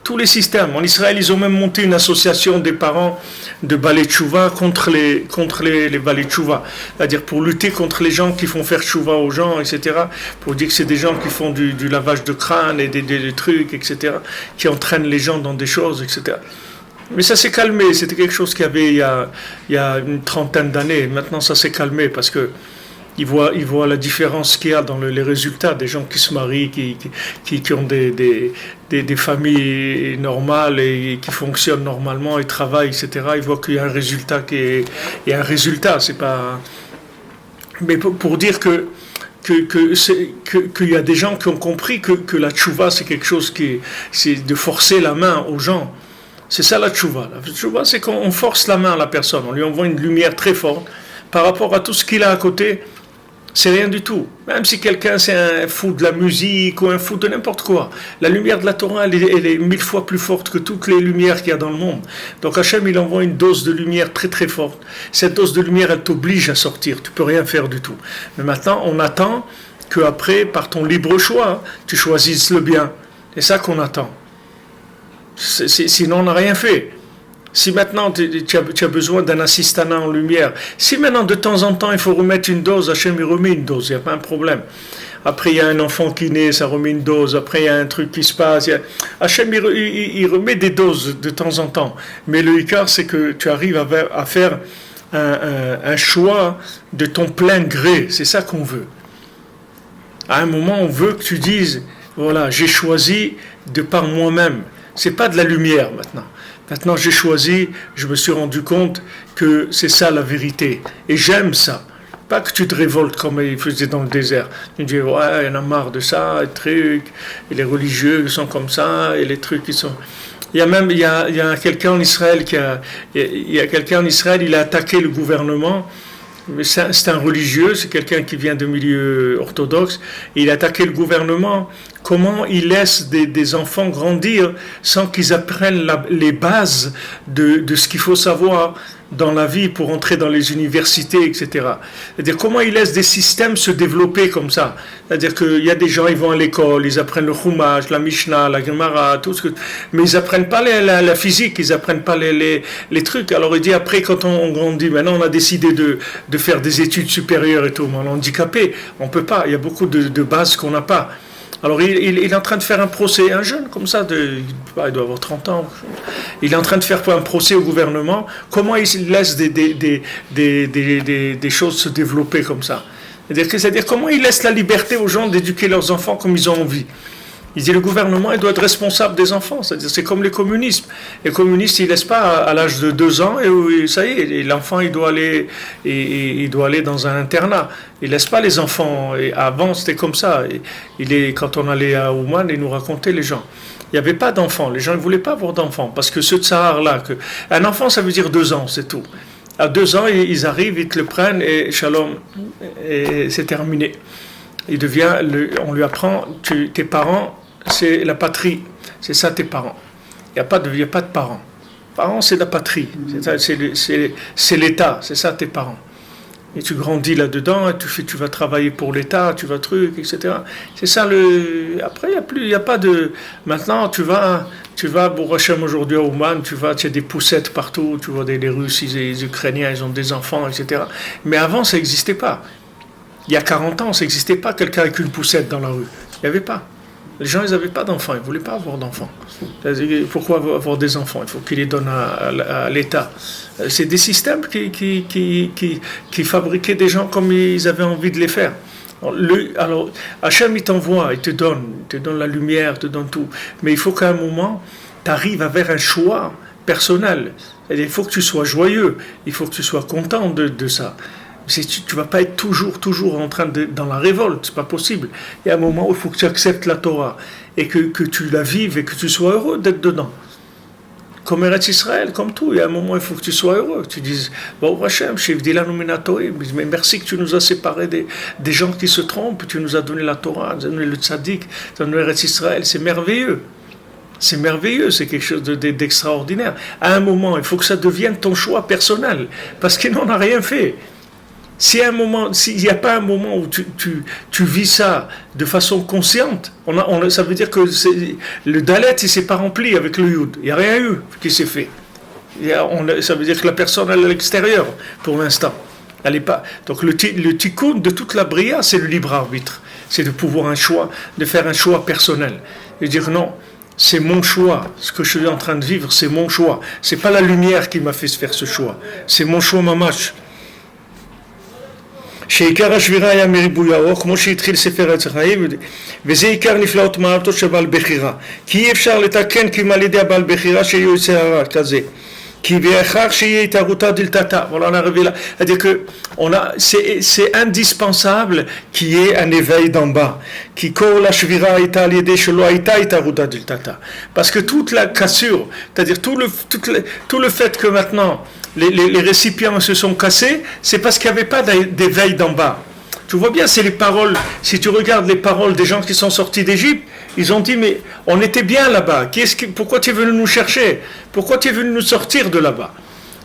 Tous les systèmes. En Israël, ils ont même monté une association des parents de Balei Tchouva contre les Balei Tchouva. C'est-à-dire pour lutter contre les gens qui font faire Tchouva aux gens, etc. Pour dire que c'est des gens qui font du lavage de crâne et des trucs, etc. Qui entraînent les gens dans des choses, etc. Mais ça s'est calmé. C'était quelque chose qu'il y avait il y a une trentaine d'années. Maintenant, ça s'est calmé parce que ils voient la différence qu'il y a dans les résultats des gens qui se marient, qui ont des familles normales et qui fonctionnent normalement et travaillent, etc. Ils voient qu'il y a un résultat il y a un résultat, c'est pas. Mais pour dire qu'il y a des gens qui ont compris que la tchouva c'est quelque chose c'est de forcer la main aux gens. C'est ça la tchouva. La tchouva c'est qu'on force la main à la personne, on lui envoie une lumière très forte par rapport à tout ce qu'il a à côté. C'est rien du tout. Même si quelqu'un c'est un fou de la musique ou un fou de n'importe quoi, la lumière de la Torah elle est 1000 fois plus forte que toutes les lumières qu'il y a dans le monde. Donc Hachem il envoie une dose de lumière très très forte. Cette dose de lumière elle t'oblige à sortir. Tu peux rien faire du tout. Mais maintenant on attend que après par ton libre choix tu choisisses le bien. C'est ça qu'on attend. Sinon on n'a rien fait. Si maintenant tu as besoin d'un assistant en lumière, si maintenant de temps en temps il faut remettre une dose, Hachem il remet une dose, il n'y a pas un problème. Après il y a un enfant qui naît, ça remet une dose, après il y a un truc qui se passe. Hachem il remet des doses de temps en temps. Mais le hikar c'est que tu arrives à faire un choix de ton plein gré, c'est ça qu'on veut. À un moment on veut que tu dises, voilà, j'ai choisi de par moi-même. C'est pas de la lumière maintenant. Maintenant, j'ai choisi, je me suis rendu compte que c'est ça la vérité. Et j'aime ça. Pas que tu te révoltes comme ils faisaient dans le désert. Tu dis, ouais, il y en a marre de ça, les trucs, et les religieux sont comme ça, et les trucs, ils sont... Il y a quelqu'un en Israël il y a quelqu'un en Israël, il a attaqué le gouvernement. C'est un religieux, c'est quelqu'un qui vient de milieu orthodoxe. Il a attaqué le gouvernement. Comment il laisse des enfants grandir sans qu'ils apprennent les bases de ce qu'il faut savoir dans la vie pour entrer dans les universités, etc. C'est-à-dire comment il laisse des systèmes se développer comme ça. C'est-à-dire qu'il y a des gens, ils vont à l'école, ils apprennent le Chumash, la Mishnah, la Gemara, tout ce que... Mais ils apprennent pas la physique, ils apprennent pas les trucs. Alors il dit après, quand on grandit, maintenant on a décidé de faire des études supérieures et tout, mais on est handicapé, on peut pas, il y a beaucoup de bases qu'on n'a pas. Alors il est en train de faire un procès, un jeune comme ça, il doit avoir 30 ans. Il est en train de faire un procès au gouvernement. Comment il laisse des choses se développer comme ça? C'est-à-dire comment il laisse la liberté aux gens d'éduquer leurs enfants comme ils ont envie. Il dit le gouvernement il doit être responsable des enfants. C'est-à-dire c'est comme les communistes. Les communistes ils ne laissent pas à l'âge de 2 ans et ça y est, l'enfant il doit aller dans un internat. Il ne laisse pas les enfants. Et avant c'était comme ça. Quand on allait à Ouman, il nous racontait les gens. Il n'y avait pas d'enfants. Les gens ne voulaient pas avoir d'enfants parce que ce tsar-là, un enfant ça veut dire 2 ans, c'est tout. À 2 ans ils arrivent, ils te le prennent et shalom, et c'est terminé. On lui apprend, tes parents, c'est la patrie, c'est ça tes parents. Il n'y a pas de parents. Parents, c'est la patrie, c'est l'État, c'est ça tes parents. Et tu grandis là-dedans, tu vas travailler pour l'État, tu vas etc. C'est ça Après, il n'y a pas de... Maintenant, tu vas pour Hachem aujourd'hui à Ouman, tu as des poussettes partout, tu vois les Russes, les Ukrainiens, ils ont des enfants, etc. Mais avant, ça n'existait pas. Il y a 40 ans, ça n'existait pas, quelqu'un avec une poussette dans la rue. Il n'y avait pas. Les gens, ils n'avaient pas d'enfants, ils ne voulaient pas avoir d'enfants. Pourquoi avoir des enfants? Il faut qu'ils les donnent à l'État. C'est des systèmes qui fabriquaient des gens comme ils avaient envie de les faire. Alors Hachem, il t'envoie, il te donne la lumière, il te donne tout. Mais il faut qu'à un moment, tu arrives vers un choix personnel. Il faut que tu sois joyeux, il faut que tu sois content de ça. Tu ne vas pas être toujours en train dans la révolte, c'est pas possible. Il y a un moment où il faut que tu acceptes la Torah et que tu la vives et que tu sois heureux d'être dedans. Comme Eretz Israël, comme tout, il y a un moment où il faut que tu sois heureux. Tu dises, bon, Hachem, mais merci que tu nous as séparés des gens qui se trompent, tu nous as donné la Torah, tu nous as donné le tzaddik, tu as donné Eretz Israël, c'est merveilleux. C'est merveilleux, c'est quelque chose d'extraordinaire. À un moment, il faut que ça devienne ton choix personnel, parce qu'il n'en a rien fait. S'il n'y a pas un moment où tu vis ça de façon consciente, ça veut dire que le Dalet il s'est pas rempli avec le Yud. Il n'y a rien eu qui s'est fait. Ça veut dire que la personne elle est à l'extérieur pour l'instant. Elle est pas. Donc le tikkun de toute la bria, c'est le libre arbitre. C'est de pouvoir de faire un choix personnel. Et dire non, c'est mon choix. Ce que je suis en train de vivre, c'est mon choix. C'est pas la lumière qui m'a fait faire ce choix. C'est mon choix mamash. שעיקר השבירה היה מריבוי האור, כמו שהתחיל ספר עץ החיים, וזה עיקר נפלאות מעלתו של בעל בחירה. כי אי אפשר לתקן כי על ידי הבעל בחירה שיהיה יוצא הרע כזה. כי בהכרח שיהיה התערותא דלתתא. Voilà, on est arrivé là. C'est-à-dire que c'est indispensable qu'il y ait un éveil d'en bas. כי כל השבירה הייתה על ידי שלא הייתה התערותא דלתתא. Parce que toute la cassure, c'est-à-dire tout le fait que maintenant les récipients se sont cassés, c'est parce qu'il n'y avait pas d'éveil d'en bas. Tu vois bien, c'est les paroles, si tu regardes les paroles des gens qui sont sortis d'Égypte, ils ont dit, mais on était bien là-bas, pourquoi tu es venu nous chercher? Pourquoi tu es venu nous sortir de là-bas?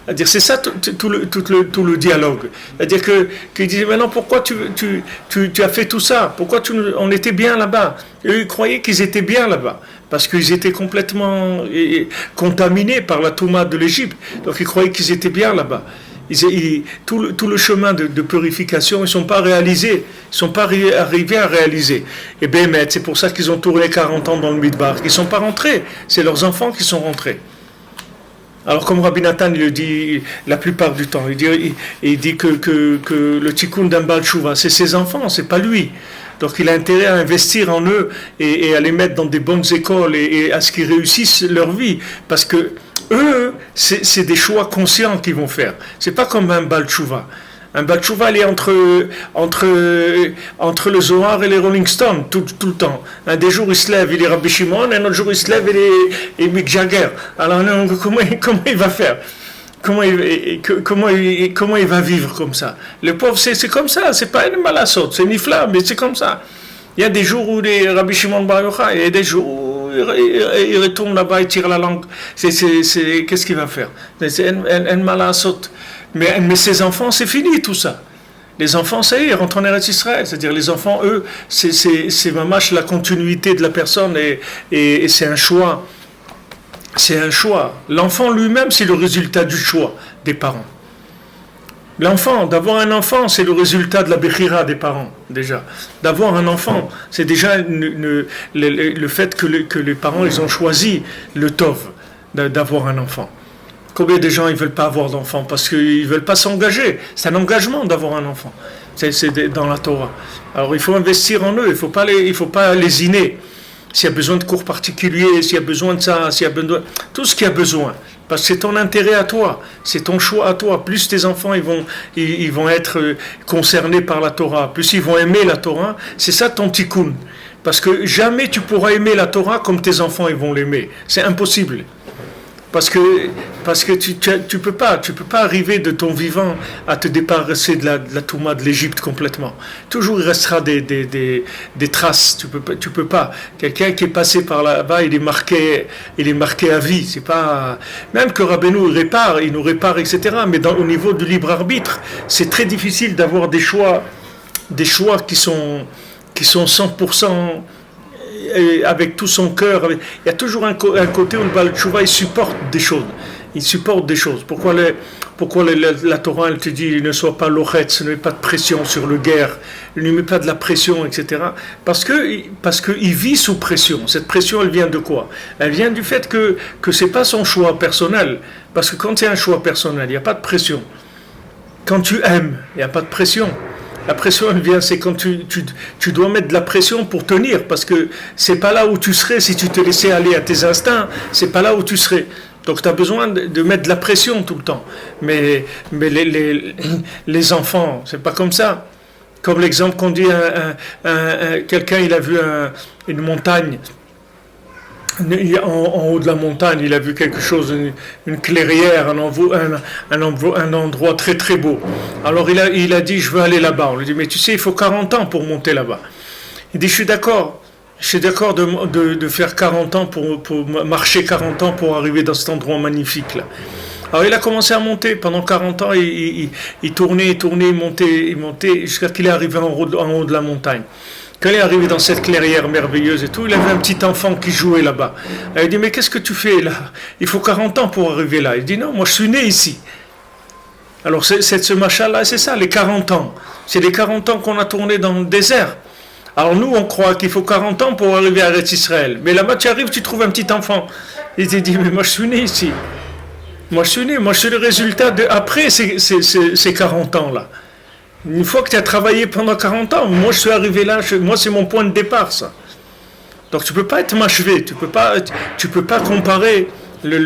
C'est-à-dire, c'est ça tout le dialogue. C'est-à-dire qu'ils disaient, maintenant, pourquoi tu as fait tout ça? Pourquoi on était bien là-bas? Et eux, ils croyaient qu'ils étaient bien là-bas, parce qu'ils étaient complètement contaminés par la touma de l'Égypte. Donc, ils croyaient qu'ils étaient bien là-bas. Tout le chemin de purification, ils ne sont pas réalisés, ils ne sont pas arrivés à réaliser. Et bien, c'est pour ça qu'ils ont tourné 40 ans dans le Midbar, ils ne sont pas rentrés, c'est leurs enfants qui sont rentrés. Alors comme Rabbi Nathan il le dit la plupart du temps, il dit que le tikkun d'un Baal Tshuva, c'est ses enfants, c'est pas lui. Donc il a intérêt à investir en eux et à les mettre dans des bonnes écoles et à ce qu'ils réussissent leur vie. Parce que eux, c'est des choix conscients qu'ils vont faire. C'est pas comme un Baal Tshuva. Un Batchouva, il est entre le Zohar et les Rolling Stones, tout le temps. Un des jours, il se lève, il est Rabbi Shimon, un autre jour, il se lève, il est Mick Jagger. Alors, comment il va faire? Comment il va vivre comme ça? Le pauvre, c'est comme ça, c'est pas une malasote, c'est nifla, mais c'est comme ça. Il y a des jours où les Rabbi Shimon Bar Yochai, il y a des jours où il retourne là-bas, il tire la langue. Qu'est-ce qu'il va faire? C'est une malasote. Mais ces enfants, c'est fini tout ça. Les enfants, ça y est, ils rentrent en Eretz Israël. C'est-à-dire, les enfants, eux, c'est mamash la continuité de la personne et c'est un choix. C'est un choix. L'enfant lui-même, c'est le résultat du choix des parents. D'avoir un enfant, c'est le résultat de la bechira des parents, déjà. D'avoir un enfant, c'est déjà le fait que les parents, ils ont choisi le tov d'avoir un enfant. Combien de gens, ils ne veulent pas avoir d'enfant parce qu'ils ne veulent pas s'engager. C'est un engagement d'avoir un enfant. C'est dans la Torah. Alors, il faut investir en eux, il ne faut pas lésiner. S'il y a besoin de cours particuliers, s'il y a besoin de ça, s'il y a besoin... Tout ce qu'il y a besoin. Parce que c'est ton intérêt à toi, c'est ton choix à toi. Plus tes enfants ils vont être concernés par la Torah, plus ils vont aimer la Torah, c'est ça ton tikkun. Parce que jamais tu pourras aimer la Torah comme tes enfants ils vont l'aimer. C'est impossible. Parce que tu peux pas arriver de ton vivant à te débarrasser de la Touma de l'Égypte complètement. Toujours il restera des traces. Tu peux pas. Quelqu'un qui est passé par là-bas, il est marqué à vie. C'est pas même que Rabbeinu il nous répare, etc. Mais au niveau du libre arbitre, c'est très difficile d'avoir des choix qui sont 100%. Avec tout son cœur, il y a toujours un côté où le Baal Tshuva il supporte des choses. Pourquoi la Torah elle te dit ne sois pas lochetz, ne mets pas de pression sur le guerre, ne mets pas de la pression, etc. Parce qu'il vit sous pression. Cette pression elle vient de quoi? Elle vient du fait que c'est pas son choix personnel. Parce que quand c'est un choix personnel, il n'y a pas de pression. Quand tu aimes, il n'y a pas de pression. La pression, elle vient, c'est quand tu dois mettre de la pression pour tenir, parce que c'est pas là où tu serais si tu te laissais aller à tes instincts, c'est pas là où tu serais. Donc tu as besoin de mettre de la pression tout le temps. Mais les enfants, c'est pas comme ça. Comme l'exemple qu'on dit, quelqu'un, il a vu une montagne. En haut de la montagne, il a vu quelque chose, une clairière, un endroit très très beau. Alors il a dit, je veux aller là-bas. On lui dit, mais tu sais, il faut 40 ans pour monter là-bas. Il dit, je suis d'accord de faire 40 ans pour marcher 40 ans pour arriver dans cet endroit magnifique là. Alors il a commencé à monter pendant 40 ans, il tournait, il montait jusqu'à qu'il est arrivé en haut de la montagne. Quand il est arrivé dans cette clairière merveilleuse et tout, il avait un petit enfant qui jouait là-bas. Il dit, mais qu'est-ce que tu fais là? Il faut 40 ans pour arriver là. Il dit, non, moi je suis né ici. Alors ce machin-là, c'est ça, les 40 ans. C'est les 40 ans qu'on a tourné dans le désert. Alors nous, on croit qu'il faut 40 ans pour arriver à Eretz Israël. Mais là-bas, tu arrives, tu trouves un petit enfant. Il te dit, mais moi je suis né ici. Moi je suis le résultat de après ces 40 ans-là. Une fois que tu as travaillé pendant 40 ans, moi je suis arrivé là, moi c'est mon point de départ ça. Donc tu peux pas être machevé, tu peux pas comparer les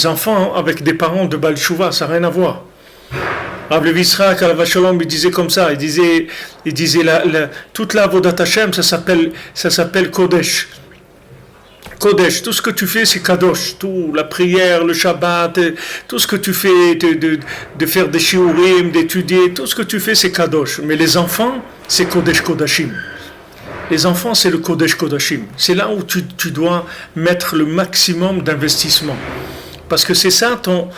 enfants avec des parents de Baal Tshuva, ça n'a rien à voir. Rav Levi Yitzhak Alav Shalom, il disait comme ça, il disait toute la Avodat Hashem, ça s'appelle Kodesh. Kodesh, tout ce que tu fais c'est Kadosh, tout, la prière, le Shabbat, tout ce que tu fais, de faire des shiurim, d'étudier, tout ce que tu fais c'est Kadosh. Mais les enfants, c'est Kodesh Kodashim. Les enfants, c'est le Kodesh Kodashim. C'est là où tu dois mettre le maximum d'investissement. Parce que c'est ça ton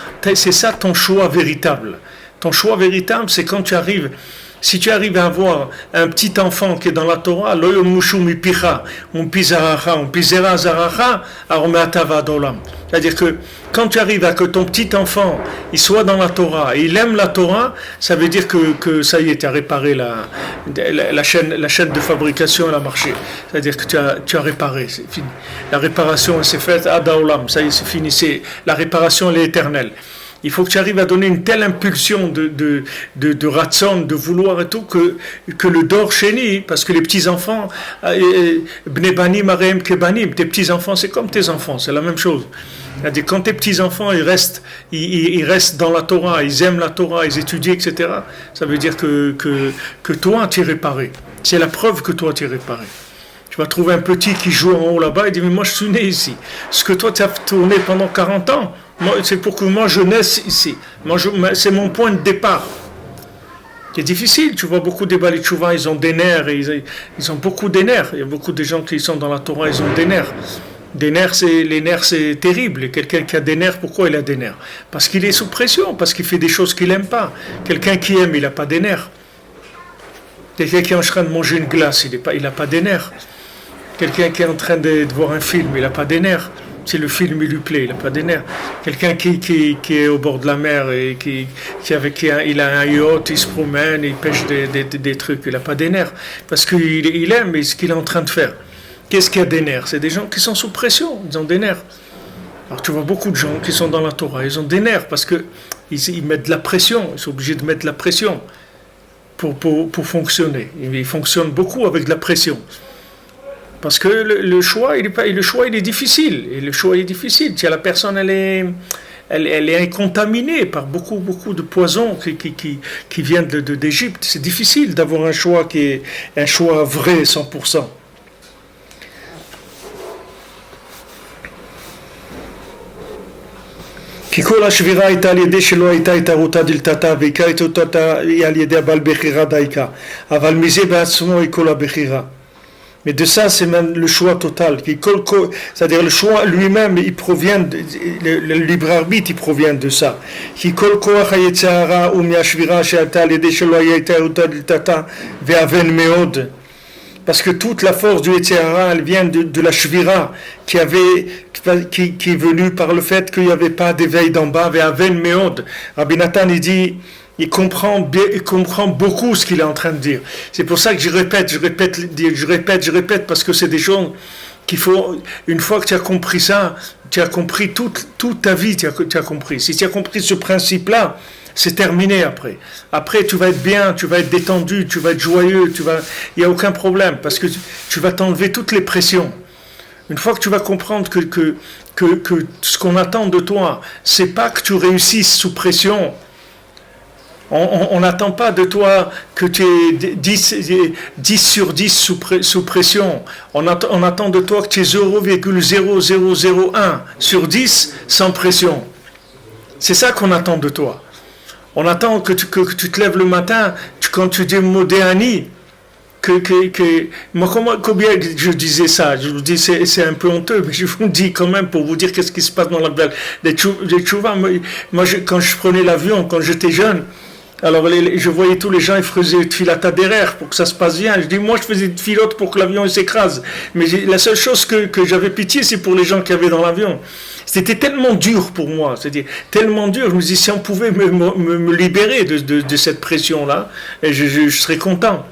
choix véritable. Ton choix véritable, c'est quand tu arrives... Si tu arrives à avoir un petit enfant qui est dans la Torah, c'est-à-dire que quand tu arrives à que ton petit enfant il soit dans la Torah et il aime la Torah, ça veut dire que ça y est, tu as réparé la chaîne de fabrication, elle a marché. C'est-à-dire que tu as réparé, c'est fini. La réparation elle s'est faite, Ada Olam, ça y est, c'est fini. La réparation elle est éternelle. Il faut que tu arrives à donner une telle impulsion de ratson, de vouloir et tout, que le dor chéni, parce que les petits-enfants, bne banim areim ke banim, tes petits-enfants, c'est comme tes enfants, c'est la même chose. C'est-à-dire, quand tes petits-enfants, ils restent dans la Torah, ils aiment la Torah, ils étudient, etc., ça veut dire que toi, tu es réparé. C'est la preuve que toi, tu es réparé. Tu vas trouver un petit qui joue en haut là-bas, il dit, mais moi, je suis né ici. Ce que toi, tu as tourné pendant 40 ans, c'est pour que moi, je naisse ici. C'est mon point de départ. C'est difficile, tu vois beaucoup des Bali Tchouva, ils ont des nerfs, ils ont beaucoup des nerfs. Il y a beaucoup de gens qui sont dans la Torah, ils ont des nerfs. Les nerfs c'est terrible. Et quelqu'un qui a des nerfs, pourquoi il a des nerfs? Parce qu'il est sous pression, parce qu'il fait des choses qu'il n'aime pas. Quelqu'un qui aime, il n'a pas des nerfs. Quelqu'un qui est en train de manger une glace, il n'a pas des nerfs. Quelqu'un qui est en train de voir un film, il n'a pas des nerfs. Si le film il lui plaît, il n'a pas des nerfs. Quelqu'un qui est au bord de la mer et il a un yacht, il se promène, il pêche des trucs, il n'a pas des nerfs. Parce qu'il aime ce qu'il est en train de faire. Qu'est-ce qu'il y a des nerfs? C'est des gens qui sont sous pression, ils ont des nerfs. Alors tu vois beaucoup de gens qui sont dans la Torah, ils ont des nerfs parce qu'ils mettent de la pression, ils sont obligés de mettre de la pression pour fonctionner. Ils fonctionnent beaucoup avec de la pression. Parce que le choix, il est difficile. Et le choix est difficile. La personne, elle est contaminée par beaucoup de poisons qui viennent d'Égypte. C'est difficile d'avoir un choix qui est un choix vrai, 100%. כי כל השבירה הייתה על ידי שלא הייתה התערותה דלתתה ועיקר התערותתה היא על ידי הבעל בחירה דייקה אבל מזה בעצמו היא כל הבחירה. Mais de ça, c'est même le choix total. C'est-à-dire le choix lui-même, il provient, le libre arbitre, il provient de ça. כי כל כוח היצר הרע הוא מהשבירה שהייתה על ידי שלא הייתה התערותה דלתתה והבן מאוד. Parce que toute la force du Yetzer Hara, elle vient de la Shvira qui est venue par le fait qu'il n'y avait pas d'éveil d'en bas, vers Aven Meod. Rabbi Nathan, il dit, il comprend beaucoup ce qu'il est en train de dire. C'est pour ça que je répète, parce que c'est des choses qu'il faut, une fois que tu as compris ça, tu as compris toute ta vie, tu as compris. Si tu as compris ce principe-là, c'est terminé après. Après, tu vas être bien, tu vas être détendu, tu vas être joyeux, il n'y a aucun problème, parce que tu vas t'enlever toutes les pressions. Une fois que tu vas comprendre que ce qu'on attend de toi, c'est pas que tu réussisses sous pression. On n'attend pas de toi que tu aies 10 sur 10 sous pression. On attend de toi que tu aies 0,0001 sur 10 sans pression. C'est ça qu'on attend de toi. On attend que tu te lèves le matin, quand tu dis Modéani, moi, combien je disais ça? Je vous dis, c'est un peu honteux, mais je vous dis quand même pour vous dire qu'est-ce qui se passe dans la blague. Les tchouvas, moi quand je prenais l'avion, quand j'étais jeune, alors je voyais tous les gens, ils faisaient tfilata derrière pour que ça se passe bien. Je dis, moi je faisais tfilote pour que l'avion s'écrase. Mais la seule chose que j'avais pitié, c'est pour les gens qui avaient dans l'avion. C'était tellement dur pour moi, c'est-à-dire tellement dur. Je me dis, si on pouvait me libérer de cette pression-là, je serais content.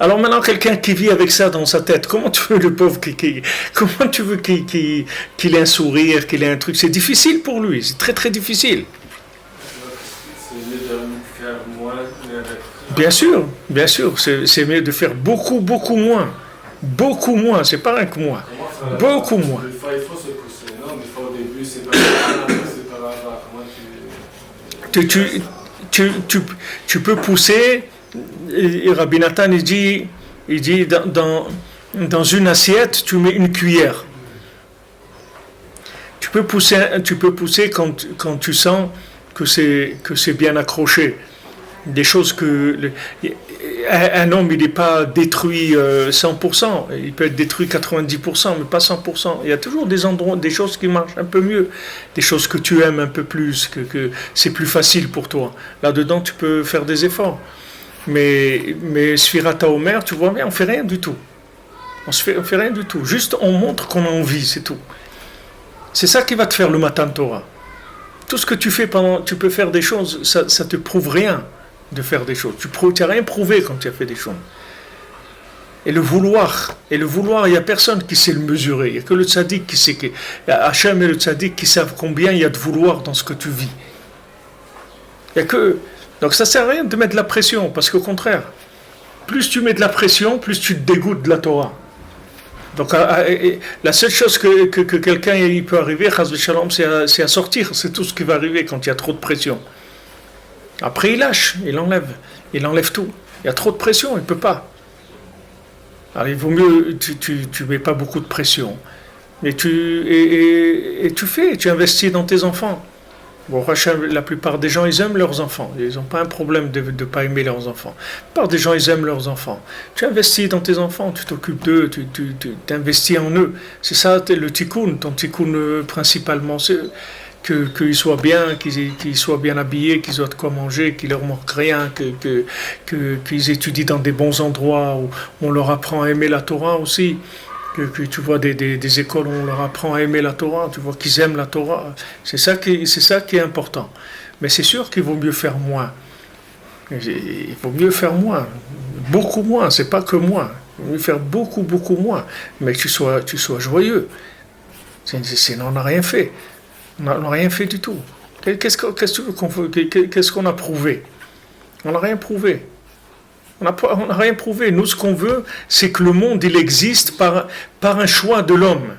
Alors maintenant, quelqu'un qui vit avec ça dans sa tête, comment tu veux le pauvre comment tu veux qu'il ait un sourire, qu'il ait un truc? C'est difficile pour lui, c'est très très difficile. Bien sûr, c'est mieux de faire beaucoup moins. Beaucoup moins, c'est pas rien que moi. Beaucoup moins. Tu peux pousser, et Rabbi Nathan il dit dans une assiette, tu mets une cuillère. Tu peux pousser quand tu sens que c'est bien accroché. Des choses un homme il n'est pas détruit 100%, il peut être détruit 90%, mais pas 100%. Il y a toujours des endroits, des choses qui marchent un peu mieux, des choses que tu aimes un peu plus, que c'est plus facile pour toi. Là-dedans, tu peux faire des efforts. Mais Sfirata Omer, tu vois bien, on fait rien du tout. On fait rien du tout. Juste on montre qu'on a envie, c'est tout. C'est ça qui va te faire le Matan Torah. Tout ce que tu fais tu peux faire des choses, ça te prouve rien de faire des choses. Tu n'as rien prouvé quand tu as fait des choses. Et le vouloir, il n'y a personne qui sait le mesurer. Il n'y a que le tzaddik qui sait, Hachem et le tzaddik qui savent combien il y a de vouloir dans ce que tu vis. Donc ça ne sert à rien de mettre de la pression, parce qu'au contraire, plus tu mets de la pression, plus tu te dégoûtes de la Torah. Donc la seule chose que quelqu'un il peut arriver, chas v'shalom, c'est à sortir. C'est tout ce qui va arriver quand il y a trop de pression. Après il lâche, il enlève tout. Il y a trop de pression, il ne peut pas. Alors il vaut mieux, tu mets pas beaucoup de pression. Et tu investis dans tes enfants. Bon, la plupart des gens, ils aiment leurs enfants. Ils n'ont pas un problème de ne pas aimer leurs enfants. La plupart des gens, ils aiment leurs enfants. Tu investis dans tes enfants, tu t'occupes d'eux, tu investis en eux. C'est ça le tikkun. Ton tikkun, principalement, c'est qu'ils soient bien, qu'ils soient bien habillés, qu'ils aient de quoi manger, qu'il leur manque rien, qu'ils étudient dans des bons endroits où on leur apprend à aimer la Torah aussi. Que tu vois des écoles où on leur apprend à aimer la Torah, tu vois qu'ils aiment la Torah, c'est ça qui est important. Mais c'est sûr qu'il vaut mieux faire moins. Il vaut mieux faire moins, beaucoup moins, c'est pas que moins. Il vaut mieux faire beaucoup, beaucoup moins, mais que tu sois joyeux. Sinon on n'a rien fait. On n'a rien fait du tout. Qu'est-ce qu'on a prouvé? On n'a rien prouvé. On n'a rien prouvé. Nous, ce qu'on veut, c'est que le monde, il existe par un choix de l'homme,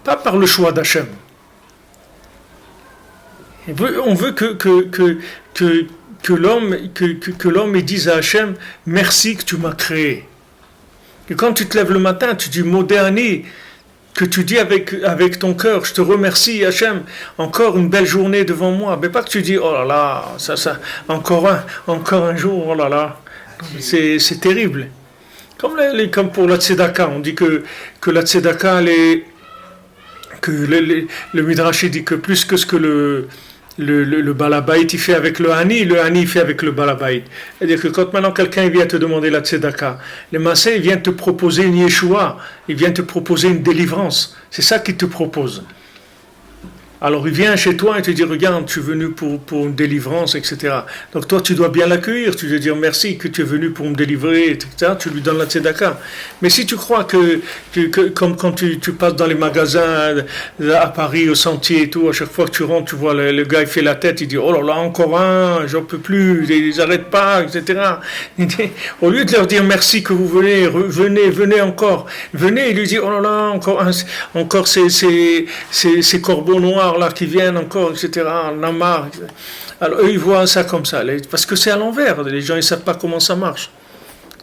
pas par le choix d'Hachem. On veut que l'homme il dise à Hachem, merci que tu m'as créé. Et quand tu te lèves le matin, tu dis Moderni, que tu dis avec ton cœur, je te remercie Hachem, encore une belle journée devant moi. Mais pas que tu dis, oh là là, encore un jour, oh là là. C'est terrible. Comme pour la tzedaka, on dit que la tzedaka, le Midrash dit que plus que ce que le balabait il fait avec le hani il fait avec le balabait. C'est-à-dire que quand maintenant quelqu'un vient te demander la tzedaka, le massé il vient te proposer une yeshua, il vient te proposer une délivrance. C'est ça qu'il te propose. Alors il vient chez toi et te dit regarde, tu es venu pour une délivrance, etc. Donc toi tu dois bien l'accueillir, tu dois dire merci que tu es venu pour me délivrer, etc. Tu lui donnes la tzedaka. Mais si tu crois que comme quand tu passes dans les magasins à Paris, au Sentier et tout, à chaque fois que tu rentres, tu vois le gars il fait la tête, il dit oh là là, encore un, j'en peux plus, ils n'arrêtent pas, etc. Au lieu de leur dire merci que vous venez, venez encore, venez, il lui dit oh là là, encore ces corbeaux noirs là qui viennent encore, etc. On en a marre. Alors eux ils voient ça comme ça, parce que c'est à l'envers. Les gens ils savent pas comment ça marche.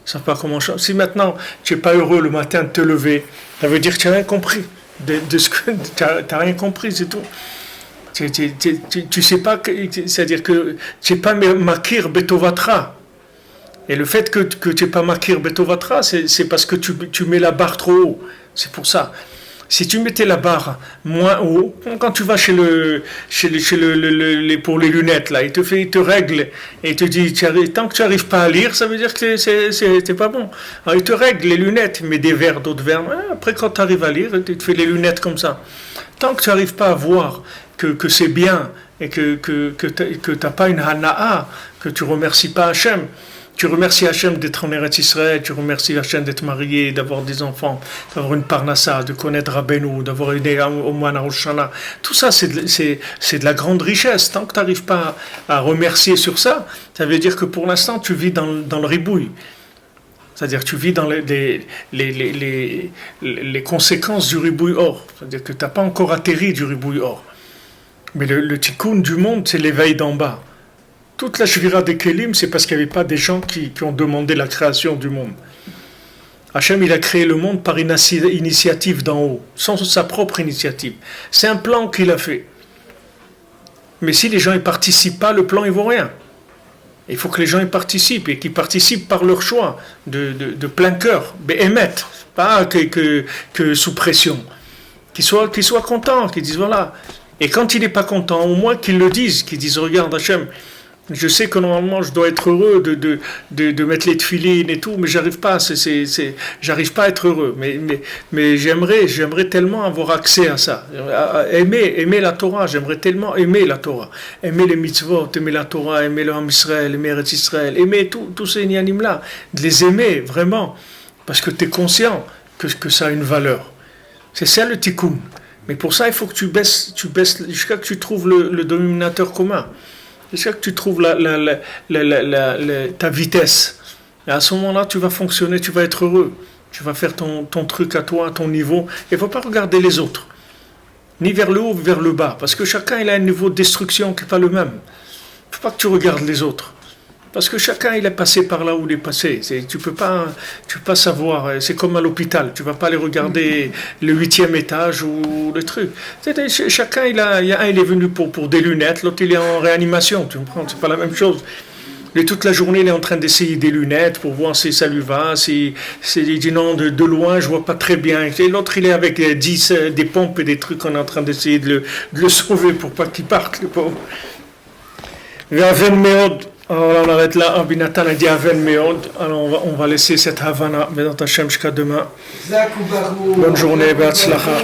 Ils savent pas comment. Si maintenant tu es pas heureux le matin de te lever, ça veut dire que tu n'as rien compris de ce que t'as rien compris, c'est tout. Tu sais pas, c'est-à-dire que tu n'es pas makir betovatra. Et le fait que tu n'es pas makir betovatra, c'est parce que tu mets la barre trop haut. C'est pour ça. Si tu mettais la barre moins haut, quand tu vas pour les lunettes, là, il te règle et il te dit, tant que tu n'arrives pas à lire, ça veut dire que c'est pas bon. Alors il te règle les lunettes, mais des verres, d'autres verres. Après, quand tu arrives à lire, il te fait les lunettes comme ça. Tant que tu n'arrives pas à voir que c'est bien et que tu n'as pas une hana'a, que tu ne remercies pas Hachem, tu remercies Hachem d'être en Eretz Israël, tu remercies Hachem d'être marié, d'avoir des enfants, d'avoir une parnassa, de connaître Rabbeinu, d'avoir une au moine Rosh Hashanah. Tout ça, c'est de la grande richesse. Tant que tu n'arrives pas à remercier sur ça, ça veut dire que pour l'instant, tu vis dans le ribouille. C'est-à-dire que tu vis dans les conséquences du ribouille or. C'est-à-dire que tu n'as pas encore atterri du ribouille or. Mais le tikkun du monde, c'est l'éveil d'en bas. Toute la shvira des Kélim, c'est parce qu'il n'y avait pas des gens qui ont demandé la création du monde. Hachem, il a créé le monde par une initiative d'en haut, sans sa propre initiative. C'est un plan qu'il a fait. Mais si les gens ne participent pas, le plan ne vaut rien. Il faut que les gens y participent, et qu'ils participent par leur choix, de plein cœur, émettre, pas que sous pression. Qu'ils soient contents, qu'ils disent voilà. Et quand il n'est pas content, au moins qu'ils le disent, qu'ils disent regarde Hachem, je sais que normalement je dois être heureux de mettre les tefilines et tout, mais j'arrive pas, j'arrive pas à être heureux. Mais j'aimerais tellement avoir accès à ça. Aimer la Torah, j'aimerais tellement aimer la Torah. Aimer les mitzvot, aimer la Torah, aimer le Ham Israël, aimer Eretz Israël, aimer tous ces nianim-là, de les aimer vraiment, parce que tu es conscient que ça a une valeur. C'est ça le tikkun. Mais pour ça, il faut que tu baisses jusqu'à que tu trouves le dénominateur commun. Jusqu'à que tu trouves ta vitesse. Et à ce moment-là, tu vas fonctionner, tu vas être heureux. Tu vas faire ton truc à toi, à ton niveau. Il ne faut pas regarder les autres. Ni vers le haut, ni vers le bas. Parce que chacun il a un niveau de destruction qui n'est pas le même. Il ne faut pas que tu regardes les autres. Parce que chacun il est passé par là où il est passé. Tu peux pas savoir. C'est comme à l'hôpital. Tu ne vas pas aller regarder le 8e étage ou le truc. Chacun il y a un il est venu pour des lunettes, l'autre il est en réanimation. Tu comprends? C'est pas la même chose. Et toute la journée, il est en train d'essayer des lunettes pour voir si ça lui va. Il dit non, de loin, je vois pas très bien. Et l'autre, il est avec des pompes et des trucs. On est en train d'essayer de le sauver pour pas qu'il parte, le pauvre. Aven Meod. Alors on arrête là. Abinatan a dit Aven Meod. Alors on va laisser cette Havana. Mais dans ta Hashem jusqu'à demain. Bonne journée, Be'atzlacha.